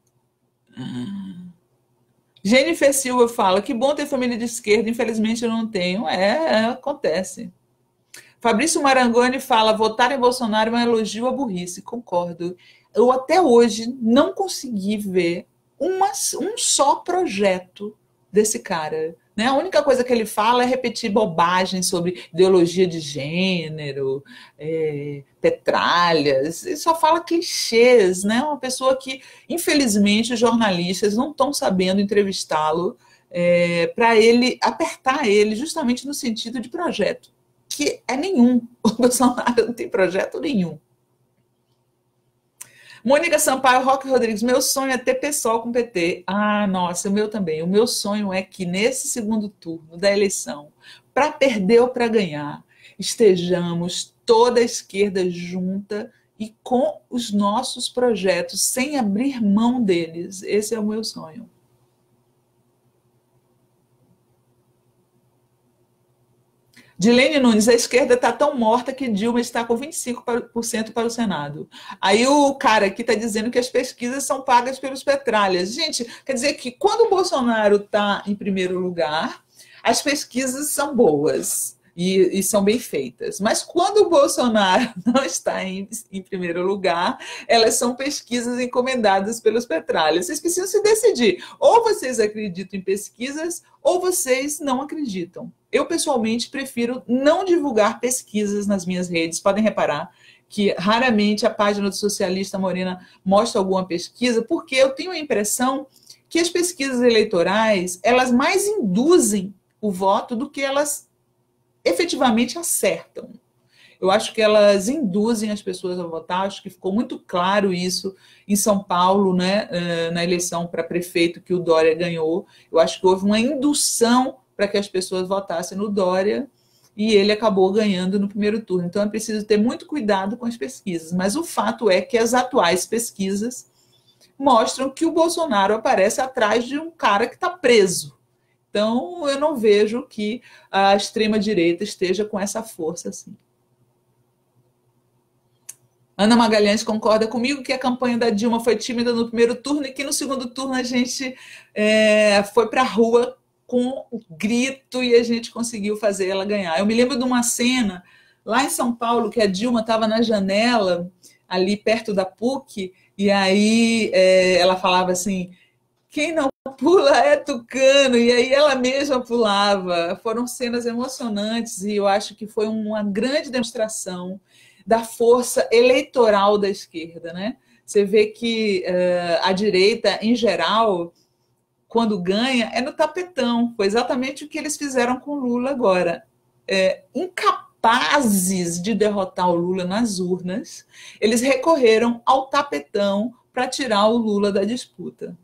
Jennifer Silva fala, que bom ter família de esquerda, infelizmente eu não tenho. Acontece. Fabrício Marangoni fala, votar em Bolsonaro é um elogio à burrice. Concordo. Eu até hoje não consegui ver um só projeto desse cara. Né? A única coisa que ele fala é repetir bobagem sobre ideologia de gênero, petralhas, ele só fala clichês, né? Uma pessoa que, infelizmente, os jornalistas não estão sabendo entrevistá-lo para ele apertar ele justamente no sentido de projeto, que é nenhum. O Bolsonaro não tem projeto nenhum. Mônica Sampaio, Roque Rodrigues, meu sonho é ter PSOL com PT. Ah, nossa, o meu também. O meu sonho é que nesse segundo turno da eleição, para perder ou para ganhar, estejamos toda a esquerda junta e com os nossos projetos, sem abrir mão deles. Esse é o meu sonho. Dilene Nunes, a esquerda está tão morta que Dilma está com 25% para o Senado. Aí o cara aqui está dizendo que as pesquisas são pagas pelos petralhas. Gente, quer dizer que quando o Bolsonaro está em primeiro lugar, as pesquisas são boas e são bem feitas. Mas quando o Bolsonaro não está em primeiro lugar, elas são pesquisas encomendadas pelos petralhas. Vocês precisam se decidir. Ou vocês acreditam em pesquisas, ou vocês não acreditam. Eu, pessoalmente, prefiro não divulgar pesquisas nas minhas redes. Podem reparar que raramente a página do Socialista Morena mostra alguma pesquisa, porque eu tenho a impressão que as pesquisas eleitorais, elas mais induzem o voto do que elas efetivamente acertam. Eu acho que elas induzem as pessoas a votar. Acho que ficou muito claro isso em São Paulo, né, na eleição para prefeito que o Dória ganhou. Eu acho que houve uma indução para que as pessoas votassem no Dória e ele acabou ganhando no primeiro turno. Então é preciso ter muito cuidado com as pesquisas. Mas o fato é que as atuais pesquisas mostram que o Bolsonaro aparece atrás de um cara que está preso. Então, eu não vejo que a extrema-direita esteja com essa força assim. Ana Magalhães concorda comigo que a campanha da Dilma foi tímida no primeiro turno e que no segundo turno a gente foi para a rua com o grito e a gente conseguiu fazer ela ganhar. Eu me lembro de uma cena lá em São Paulo que a Dilma estava na janela, ali perto da PUC, e aí ela falava assim: quem não pula é tucano, e aí ela mesma pulava. Foram cenas emocionantes e eu acho que foi uma grande demonstração da força eleitoral da esquerda, né? Você vê que a direita, em geral, quando ganha, é no tapetão. Foi exatamente o que eles fizeram com o Lula agora. Incapazes de derrotar o Lula nas urnas, eles recorreram ao tapetão para tirar o Lula da disputa.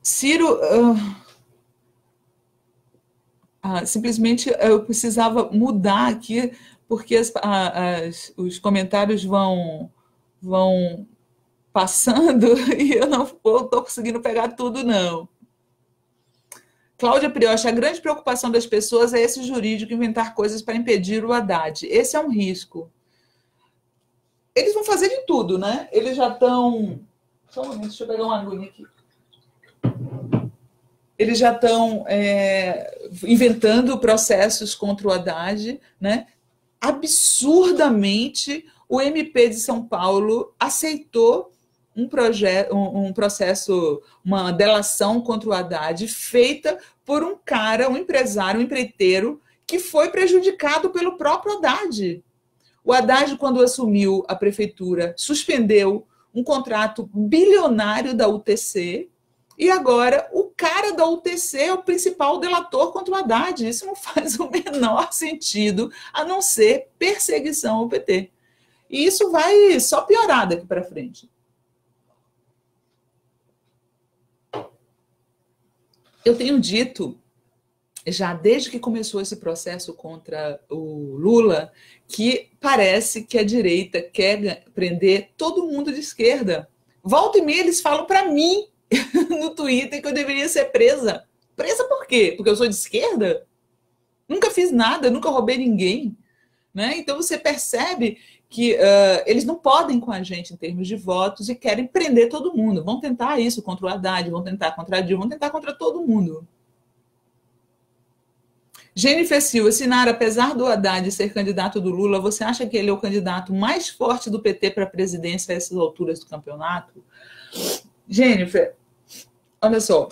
Ciro, simplesmente eu precisava mudar aqui, porque os comentários vão passando e eu não estou conseguindo pegar tudo, não. Cláudia Prioche, a grande preocupação das pessoas é esse jurídico inventar coisas para impedir o Haddad. Esse é um risco. Eles vão fazer de tudo, né? Eles já estão... Só um momento, deixa eu pegar uma aguinha aqui. Eles já estão inventando processos contra o Haddad, né? Absurdamente, o MP de São Paulo aceitou um processo, uma delação contra o Haddad, feita por um cara, um empresário, um empreiteiro, que foi prejudicado pelo próprio Haddad. O Haddad, quando assumiu a prefeitura, suspendeu um contrato bilionário da UTC, e agora o cara da UTC é o principal delator contra o Haddad. Isso não faz o menor sentido, a não ser perseguição ao PT. E isso vai só piorar daqui para frente. Eu tenho dito, já desde que começou esse processo contra o Lula, que parece que a direita quer prender todo mundo de esquerda. Volta e meia eles falam para mim no Twitter que eu deveria ser presa. Presa por quê? Porque eu sou de esquerda? Nunca fiz nada, nunca roubei ninguém. Né? Então você percebe que eles não podem com a gente em termos de votos e querem prender todo mundo. Vão tentar isso contra o Haddad, vão tentar contra a Dilma, vão tentar contra todo mundo. Jennifer Silva, Sinara, apesar do Haddad ser candidato do Lula, você acha que ele é o candidato mais forte do PT para a presidência a essas alturas do campeonato? Jennifer, olha só,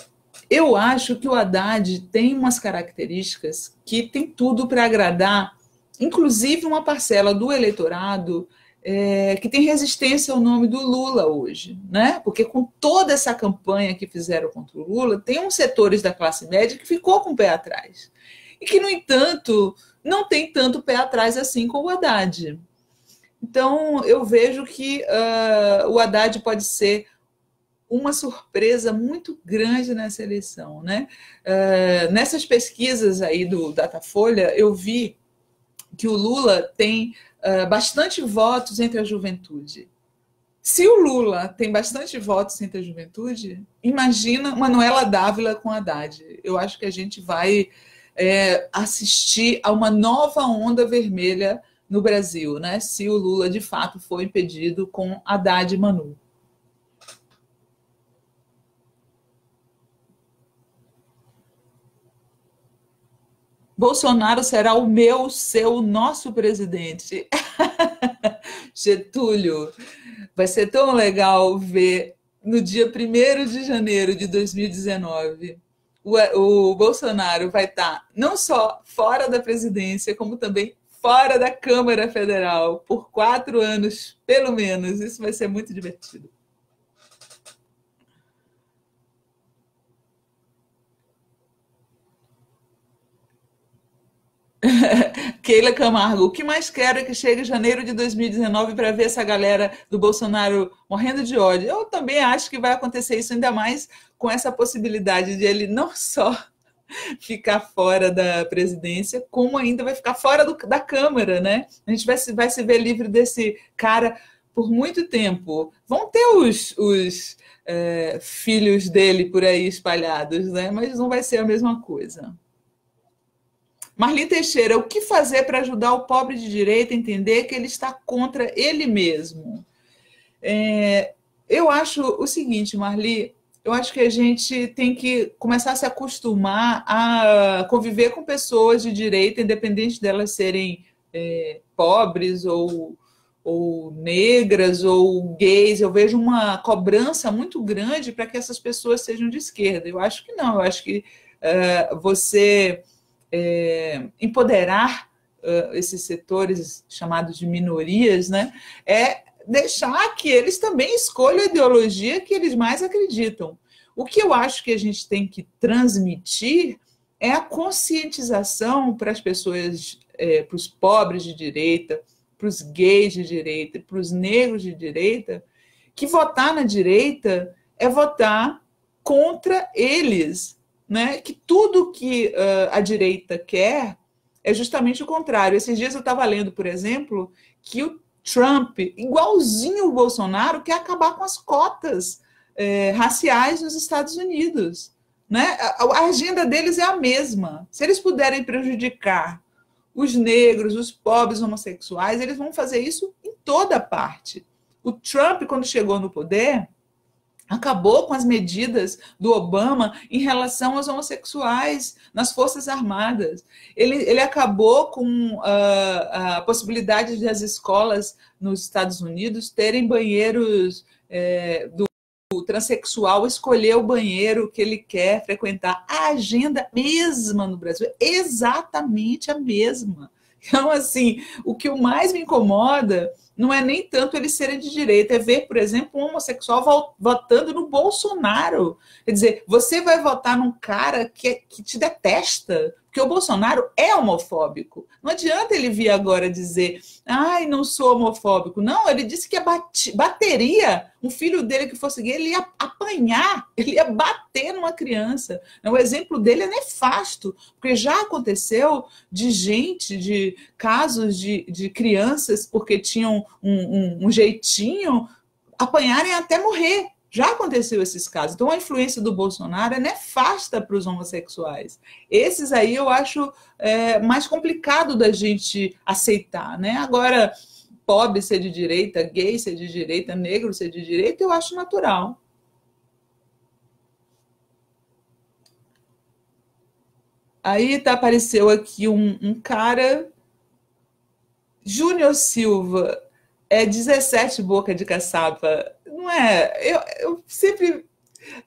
eu acho que o Haddad tem umas características que tem tudo para agradar, inclusive uma parcela do eleitorado que tem resistência ao nome do Lula hoje, né? Porque com toda essa campanha que fizeram contra o Lula, tem uns setores da classe média que ficou com o pé atrás. E que, no entanto, não tem tanto pé atrás assim com o Haddad. Então, eu vejo que o Haddad pode ser uma surpresa muito grande nessa eleição, né? Nessas pesquisas aí do Datafolha, eu vi que o Lula tem bastante votos entre a juventude. Se o Lula tem bastante votos entre a juventude, imagina Manuela Dávila com Haddad. Eu acho que a gente vai assistir a uma nova onda vermelha no Brasil, né? Se o Lula de fato for impedido com Haddad e Manu. Bolsonaro será o meu, seu, nosso presidente. Getúlio, vai ser tão legal ver no dia 1º de janeiro de 2019 o Bolsonaro vai estar não só fora da presidência, como também fora da Câmara Federal por 4 anos, pelo menos. Isso vai ser muito divertido. Keila Camargo, o que mais quero é que chegue janeiro de 2019 para ver essa galera do Bolsonaro morrendo de ódio. Eu também acho que vai acontecer isso, ainda mais com essa possibilidade de ele não só ficar fora da presidência, como ainda vai ficar fora da Câmara, né? A gente vai se ver livre desse cara por muito tempo. Vão ter os filhos dele por aí espalhados, né? Mas não vai ser a mesma coisa. Marli Teixeira, o que fazer para ajudar o pobre de direita a entender que ele está contra ele mesmo? Eu acho o seguinte, Marli, eu acho que a gente tem que começar a se acostumar a conviver com pessoas de direita, independente delas serem pobres ou negras ou gays. Eu vejo uma cobrança muito grande para que essas pessoas sejam de esquerda. Eu acho que não, eu acho que você empoderar esses setores chamados de minorias, né, é deixar que eles também escolham a ideologia que eles mais acreditam. O que eu acho que a gente tem que transmitir é a conscientização para as pessoas, para os pobres de direita, para os gays de direita, para os negros de direita, que votar na direita é votar contra eles, né? Que tudo que a direita quer é justamente o contrário. Esses dias eu estava lendo, por exemplo, que o Trump, igualzinho o Bolsonaro, quer acabar com as cotas raciais nos Estados Unidos. Né? A agenda deles é a mesma. Se eles puderem prejudicar os negros, os pobres homossexuais, eles vão fazer isso em toda parte. O Trump, quando chegou no poder, acabou com as medidas do Obama em relação aos homossexuais nas Forças Armadas. Ele acabou com a possibilidade de as escolas nos Estados Unidos terem banheiros do transexual escolher o banheiro que ele quer frequentar. A agenda mesma no Brasil é exatamente a mesma. Então, assim, o que mais me incomoda não é nem tanto eles serem de direita, é ver, por exemplo, um homossexual votando no Bolsonaro. Quer dizer, você vai votar num cara que te detesta, porque o Bolsonaro é homofóbico. Não adianta ele vir agora dizer, ai, não sou homofóbico. Não, ele disse que bateria um filho dele que fosse gay, ele ia apanhar, ele ia bater numa criança. O exemplo dele é nefasto, porque já aconteceu de gente, de casos de crianças, porque tinham um jeitinho, apanharem até morrer. Já aconteceu esses casos. Então, a influência do Bolsonaro é nefasta para os homossexuais. Esses aí eu acho mais complicado da gente aceitar, né? Agora, pobre ser de direita, gay ser de direita, negro ser de direita, eu acho natural. Aí apareceu aqui um cara, Júnior Silva, 17 boca de caçapa. Não é? Eu sempre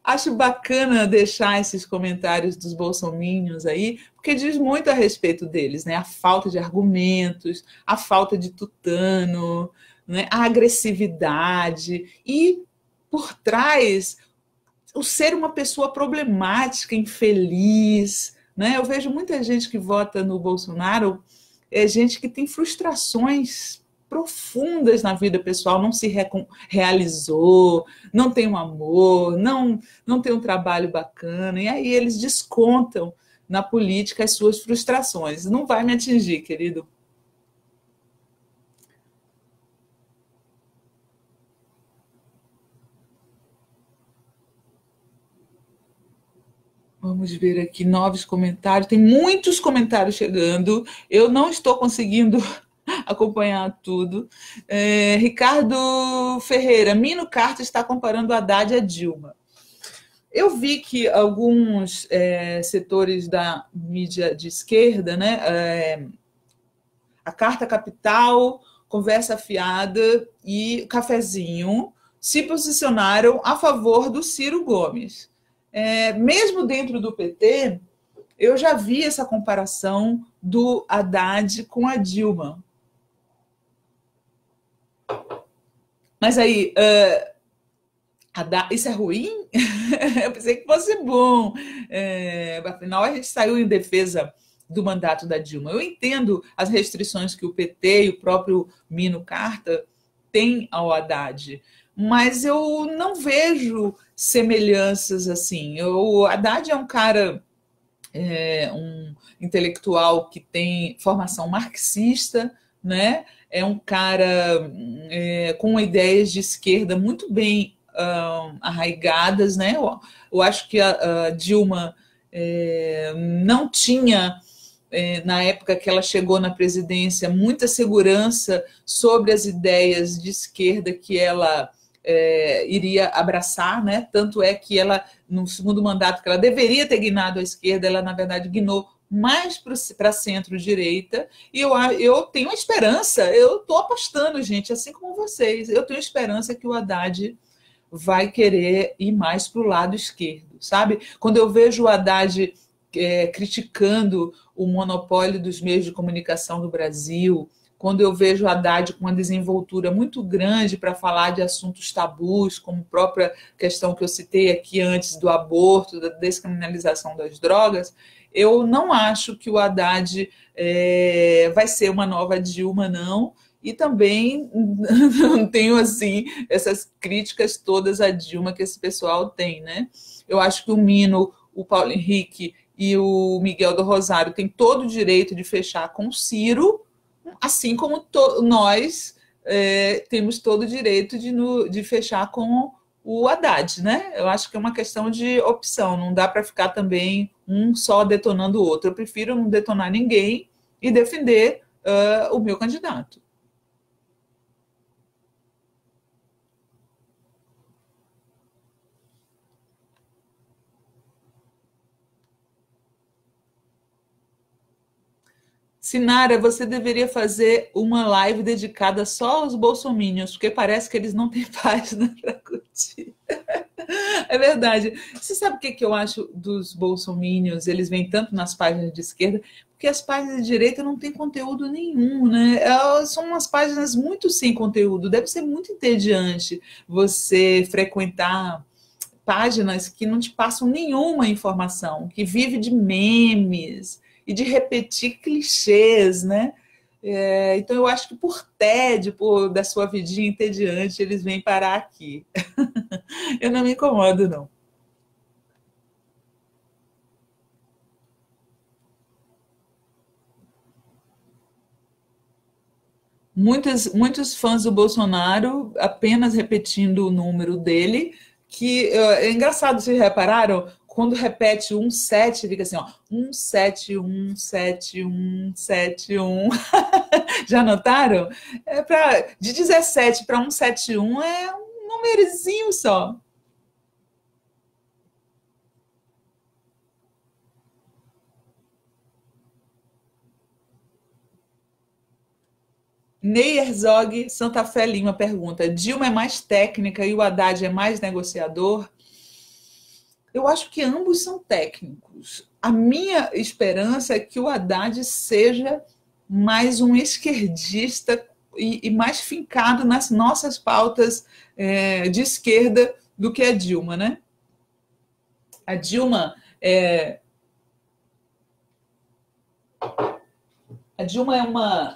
acho bacana deixar esses comentários dos bolsominions aí, porque diz muito a respeito deles, né? A falta de argumentos, a falta de tutano, né? A agressividade e, por trás, o ser uma pessoa problemática, infeliz, né? Eu vejo muita gente que vota no Bolsonaro, gente que tem frustrações profundas na vida pessoal, não se realizou, não tem um amor, não tem um trabalho bacana, e aí eles descontam na política as suas frustrações. Não vai me atingir, querido. Vamos ver aqui novos comentários. Tem muitos comentários chegando. Eu não estou conseguindo acompanhar tudo. Ricardo Ferreira, Mino Carta está comparando Haddad a Dilma. Eu vi que alguns setores da mídia de esquerda, né, a Carta Capital, Conversa Fiada e Cafezinho se posicionaram a favor do Ciro Gomes. Mesmo dentro do PT, eu já vi essa comparação do Haddad com a Dilma. Mas aí, isso é ruim? Eu pensei que fosse bom. Afinal, a gente saiu em defesa do mandato da Dilma. Eu entendo as restrições que o PT e o próprio Mino Carta têm ao Haddad, mas eu não vejo semelhanças assim. O Haddad é um cara, um intelectual que tem formação marxista, né? É um cara com ideias de esquerda muito bem arraigadas, né? Eu acho que a Dilma não tinha, na época que ela chegou na presidência, muita segurança sobre as ideias de esquerda que ela iria abraçar, né? Tanto é que ela, no segundo mandato, que ela deveria ter guinado à esquerda, ela, na verdade, guinou mais para centro-direita, e eu tenho esperança, eu estou apostando, gente, assim como vocês, eu tenho esperança que o Haddad vai querer ir mais para o lado esquerdo, sabe? Quando eu vejo o Haddad criticando o monopólio dos meios de comunicação no Brasil, quando eu vejo o Haddad com uma desenvoltura muito grande para falar de assuntos tabus, como a própria questão que eu citei aqui antes do aborto, da descriminalização das drogas, eu não acho que o Haddad vai ser uma nova Dilma, não, e também não tenho assim essas críticas todas à Dilma que esse pessoal tem, né? Eu acho que o Mino, o Paulo Henrique e o Miguel do Rosário têm todo o direito de fechar com o Ciro, assim como nós temos todo o direito de fechar com o Haddad, né? Eu acho que é uma questão de opção, não dá para ficar também um só detonando o outro. Eu prefiro não detonar ninguém e defender o meu candidato. Sinara, você deveria fazer uma live dedicada só aos bolsominions, porque parece que eles não têm página para curtir. É verdade. Você sabe o que eu acho dos bolsominions? Eles vêm tanto nas páginas de esquerda, porque as páginas de direita não têm conteúdo nenhum, né? São umas páginas muito sem conteúdo. Deve ser muito entediante você frequentar páginas que não te passam nenhuma informação, que vive de memes e de repetir clichês, né? Então eu acho que por tédio, da sua vidinha entediante, eles vêm parar aqui. Eu não me incomodo, não. Muitos fãs do Bolsonaro apenas repetindo o número dele, que é engraçado, vocês repararam? Quando repete 17, fica assim, ó, 171, 171, 171. Já notaram? De 17 para 171 é um númerozinho só. Ney Herzog Santa Fé Lima pergunta: Dilma é mais técnica e o Haddad é mais negociador? Eu acho que ambos são técnicos. A minha esperança é que o Haddad seja mais um esquerdista e mais fincado nas nossas pautas de esquerda do que a Dilma, né? A Dilma é uma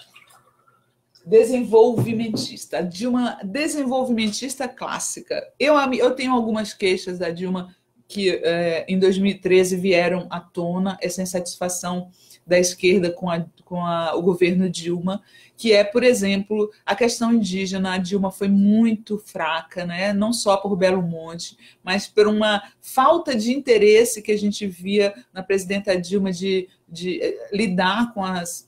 desenvolvimentista. A Dilma, desenvolvimentista clássica. Eu tenho algumas queixas da Dilma que em 2013 vieram à tona, essa insatisfação da esquerda com o governo Dilma, que é, por exemplo, a questão indígena. A Dilma foi muito fraca, né? Não só por Belo Monte, mas por uma falta de interesse que a gente via na presidenta Dilma de lidar com as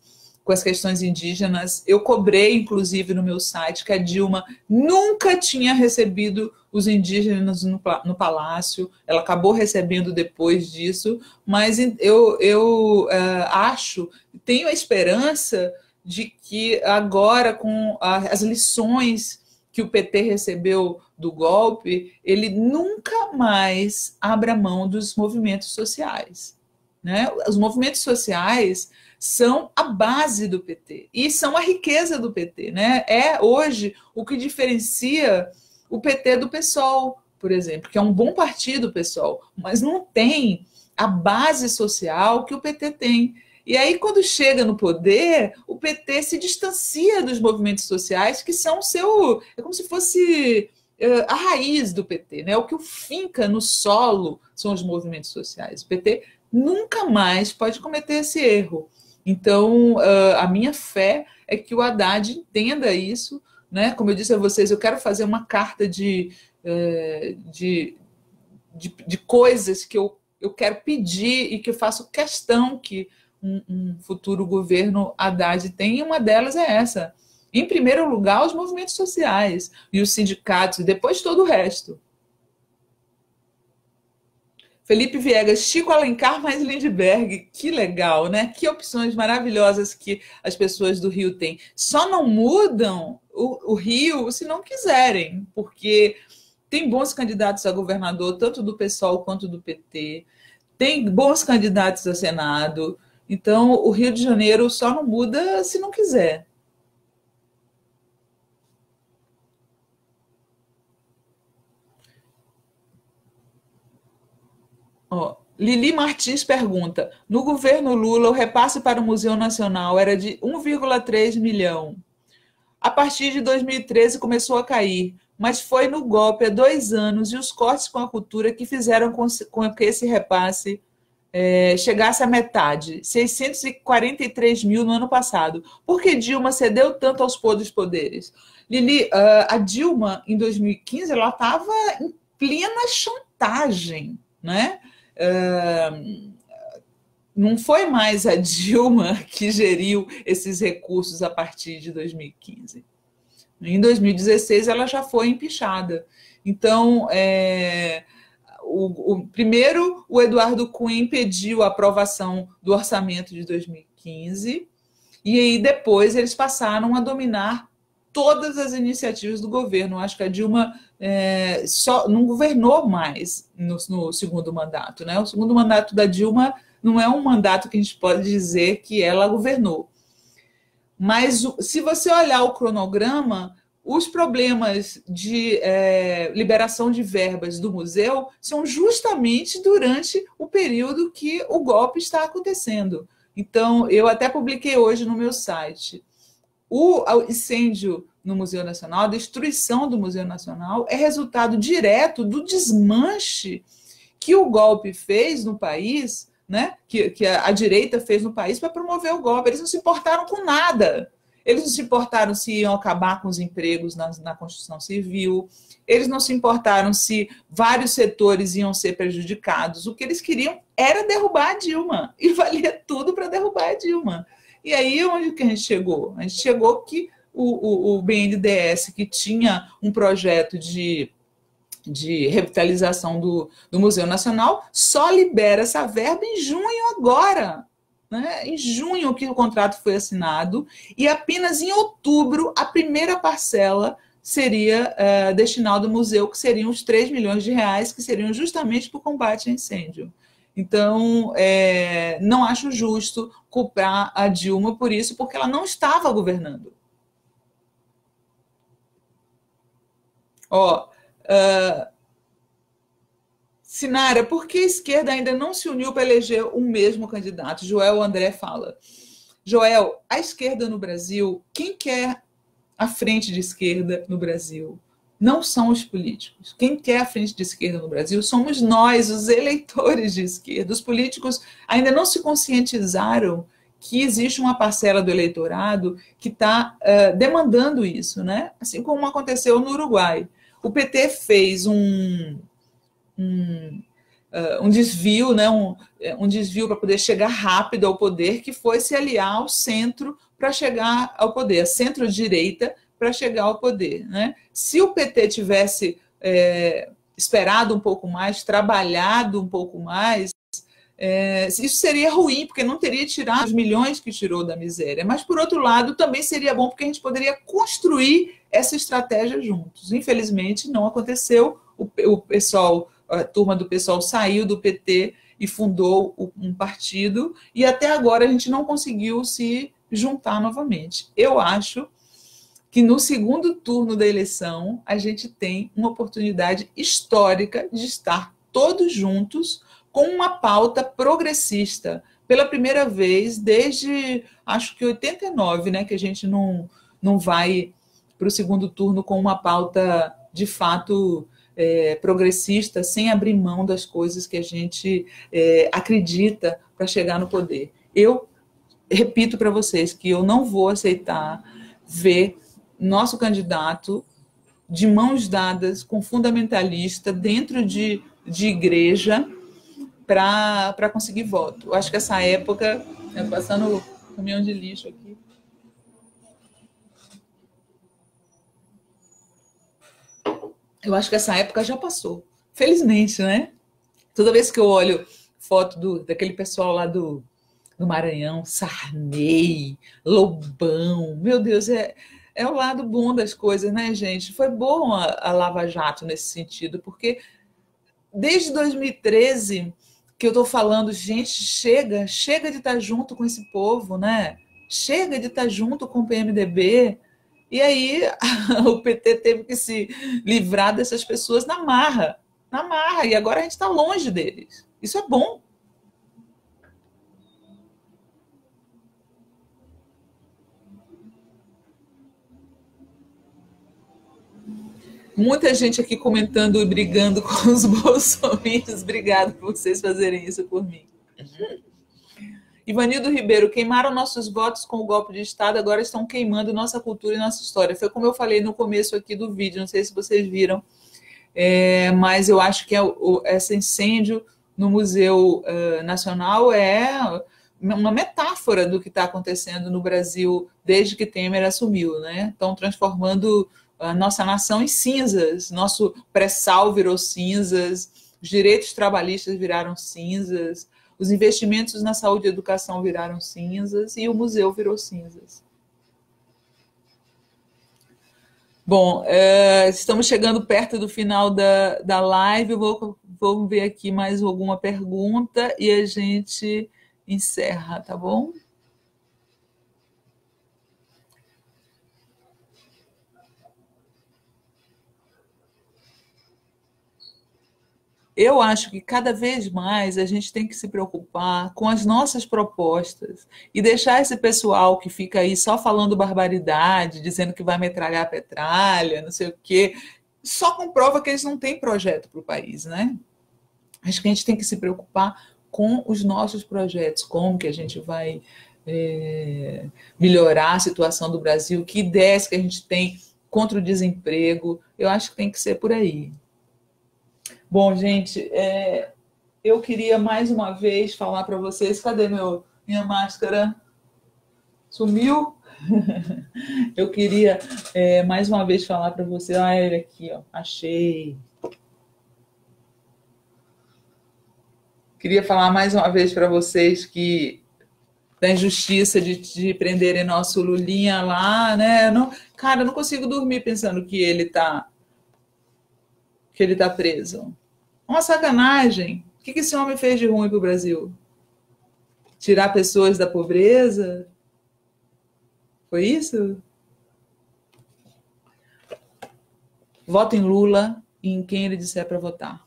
questões indígenas. Eu cobrei, inclusive, no meu site, que a Dilma nunca tinha recebido os indígenas no palácio. Ela acabou recebendo depois disso, mas eu acho, tenho a esperança de que agora, com as lições que o PT recebeu do golpe, ele nunca mais abra mão dos movimentos sociais, né? Os movimentos sociais são a base do PT e são a riqueza do PT, né? É hoje o que diferencia o PT do PSOL, por exemplo, que é um bom partido, o PSOL, mas não tem a base social que o PT tem. E aí, quando chega no poder, o PT se distancia dos movimentos sociais, que são o seu. É como se fosse a raiz do PT, né? O que o finca no solo são os movimentos sociais. O PT nunca mais pode cometer esse erro. Então, a minha fé é que o Haddad entenda isso, né? Como eu disse a vocês, eu quero fazer uma carta de coisas que eu quero pedir e que eu faço questão que um futuro governo Haddad tenha, e uma delas é essa. Em primeiro lugar, os movimentos sociais e os sindicatos, e depois todo o resto. Felipe Viegas, Chico Alencar mais Lindbergh, que legal, né? Que opções maravilhosas que as pessoas do Rio têm. Só não mudam o Rio se não quiserem, porque tem bons candidatos a governador, tanto do PSOL quanto do PT, tem bons candidatos a Senado, então o Rio de Janeiro só não muda se não quiser. Ó, Lili Martins pergunta: no governo Lula, o repasse para o Museu Nacional era de 1,3 milhão. A partir de 2013 começou a cair, mas foi no golpe há 2 anos e os cortes com a cultura que fizeram com que esse repasse chegasse à metade, 643 mil no ano passado. Por que Dilma cedeu tanto aos podres poderes? Lili, a Dilma, em 2015, ela estava em plena chantagem, né? Não foi mais a Dilma que geriu esses recursos a partir de 2015. Em 2016, ela já foi empichada. Então, primeiro, o Eduardo Cunha impediu a aprovação do orçamento de 2015, e aí depois eles passaram a dominar todas as iniciativas do governo. Acho que a Dilma só não governou mais no segundo mandato, né? O segundo mandato da Dilma não é um mandato que a gente pode dizer que ela governou. Mas se você olhar o cronograma, os problemas de liberação de verbas do museu são justamente durante o período que o golpe está acontecendo. Então, eu até publiquei hoje no meu site. O incêndio no Museu Nacional, a destruição do Museu Nacional, é resultado direto do desmanche que o golpe fez no país, né? Que a direita fez no país para promover o golpe. Eles não se importaram com nada. Eles não se importaram se iam acabar com os empregos na construção civil, eles não se importaram se vários setores iam ser prejudicados. O que eles queriam era derrubar a Dilma, e valia tudo para derrubar a Dilma. E aí, onde que a gente chegou? A gente chegou que o BNDES, que tinha um projeto de revitalização do Museu Nacional, só libera essa verba em junho agora. Né? Em junho que o contrato foi assinado, e apenas em outubro a primeira parcela seria destinada ao museu, que seriam os 3 milhões de reais, que seriam justamente para o combate a incêndio. Então, não acho justo culpar a Dilma por isso, porque ela não estava governando. Sinara, por que a esquerda ainda não se uniu para eleger o mesmo candidato? Joel André fala. Joel, a esquerda no Brasil, quem quer a frente de esquerda no Brasil? Não são os políticos. Quem quer a frente de esquerda no Brasil somos nós, os eleitores de esquerda. Os políticos ainda não se conscientizaram que existe uma parcela do eleitorado que está demandando isso, né? Assim como aconteceu no Uruguai. O PT fez um desvio, né? um desvio para poder chegar rápido ao poder, que foi se aliar ao centro para chegar ao poder, a centro-direita para chegar ao poder. Né? Se o PT tivesse esperado um pouco mais, trabalhado um pouco mais, isso seria ruim, porque não teria tirado os milhões que tirou da miséria. Mas, por outro lado, também seria bom, porque a gente poderia construir essa estratégia juntos. Infelizmente, não aconteceu. O pessoal, a turma do pessoal saiu do PT e fundou um partido, e até agora a gente não conseguiu se juntar novamente. Eu acho que no segundo turno da eleição a gente tem uma oportunidade histórica de estar todos juntos com uma pauta progressista, pela primeira vez desde, acho que 89, né, que a gente não vai para o segundo turno com uma pauta de fato progressista, sem abrir mão das coisas que a gente acredita para chegar no poder. Eu repito para vocês que eu não vou aceitar ver nosso candidato de mãos dadas com fundamentalista dentro de igreja para conseguir voto. Eu acho que essa época, passando caminhão de lixo aqui, eu acho que essa época já passou. Felizmente, né? Toda vez que eu olho foto daquele pessoal lá do Maranhão, Sarney, Lobão, meu Deus, é o lado bom das coisas, né, gente? Foi bom a Lava Jato nesse sentido, porque desde 2013 que eu estou falando, gente, chega de estar junto com esse povo, né? Chega de estar junto com o PMDB. E aí o PT teve que se livrar dessas pessoas na marra, e agora a gente está longe deles. Isso é bom. Muita gente aqui comentando e brigando com os bolsonaristas. Obrigado por vocês fazerem isso por mim. Ivanildo Ribeiro, queimaram nossos votos com o golpe de Estado, agora estão queimando nossa cultura e nossa história. Foi como eu falei no começo aqui do vídeo, não sei se vocês viram, mas eu acho que esse incêndio no Museu Nacional é uma metáfora do que está acontecendo no Brasil desde que Temer assumiu, né? Estão transformando a nossa nação em cinzas, nosso pré-sal virou cinzas, os direitos trabalhistas viraram cinzas, os investimentos na saúde e educação viraram cinzas e o museu virou cinzas. Bom, estamos chegando perto do final da live. Vou ver aqui mais alguma pergunta e a gente encerra, tá bom? Eu acho que cada vez mais a gente tem que se preocupar com as nossas propostas e deixar esse pessoal que fica aí só falando barbaridade, dizendo que vai metralhar a petralha, não sei o quê, só comprova que eles não têm projeto para o país, né? Acho que a gente tem que se preocupar com os nossos projetos, como que a gente vai melhorar a situação do Brasil, que ideias que a gente tem contra o desemprego. Eu acho que tem que ser por aí. Bom, gente, eu queria mais uma vez falar para vocês. Cadê minha máscara? Sumiu? Eu queria mais uma vez falar para vocês. Ah, ele aqui, ó, achei. Queria falar mais uma vez para vocês que da injustiça de prenderem nosso Lulinha lá, né? Cara, eu não consigo dormir pensando que ele tá preso. Uma sacanagem. O que esse homem fez de ruim para o Brasil? Tirar pessoas da pobreza? Foi isso? Voto em Lula e em quem ele disser para votar.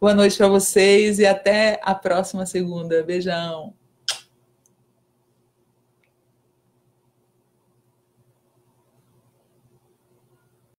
Boa noite para vocês e até a próxima segunda. Beijão.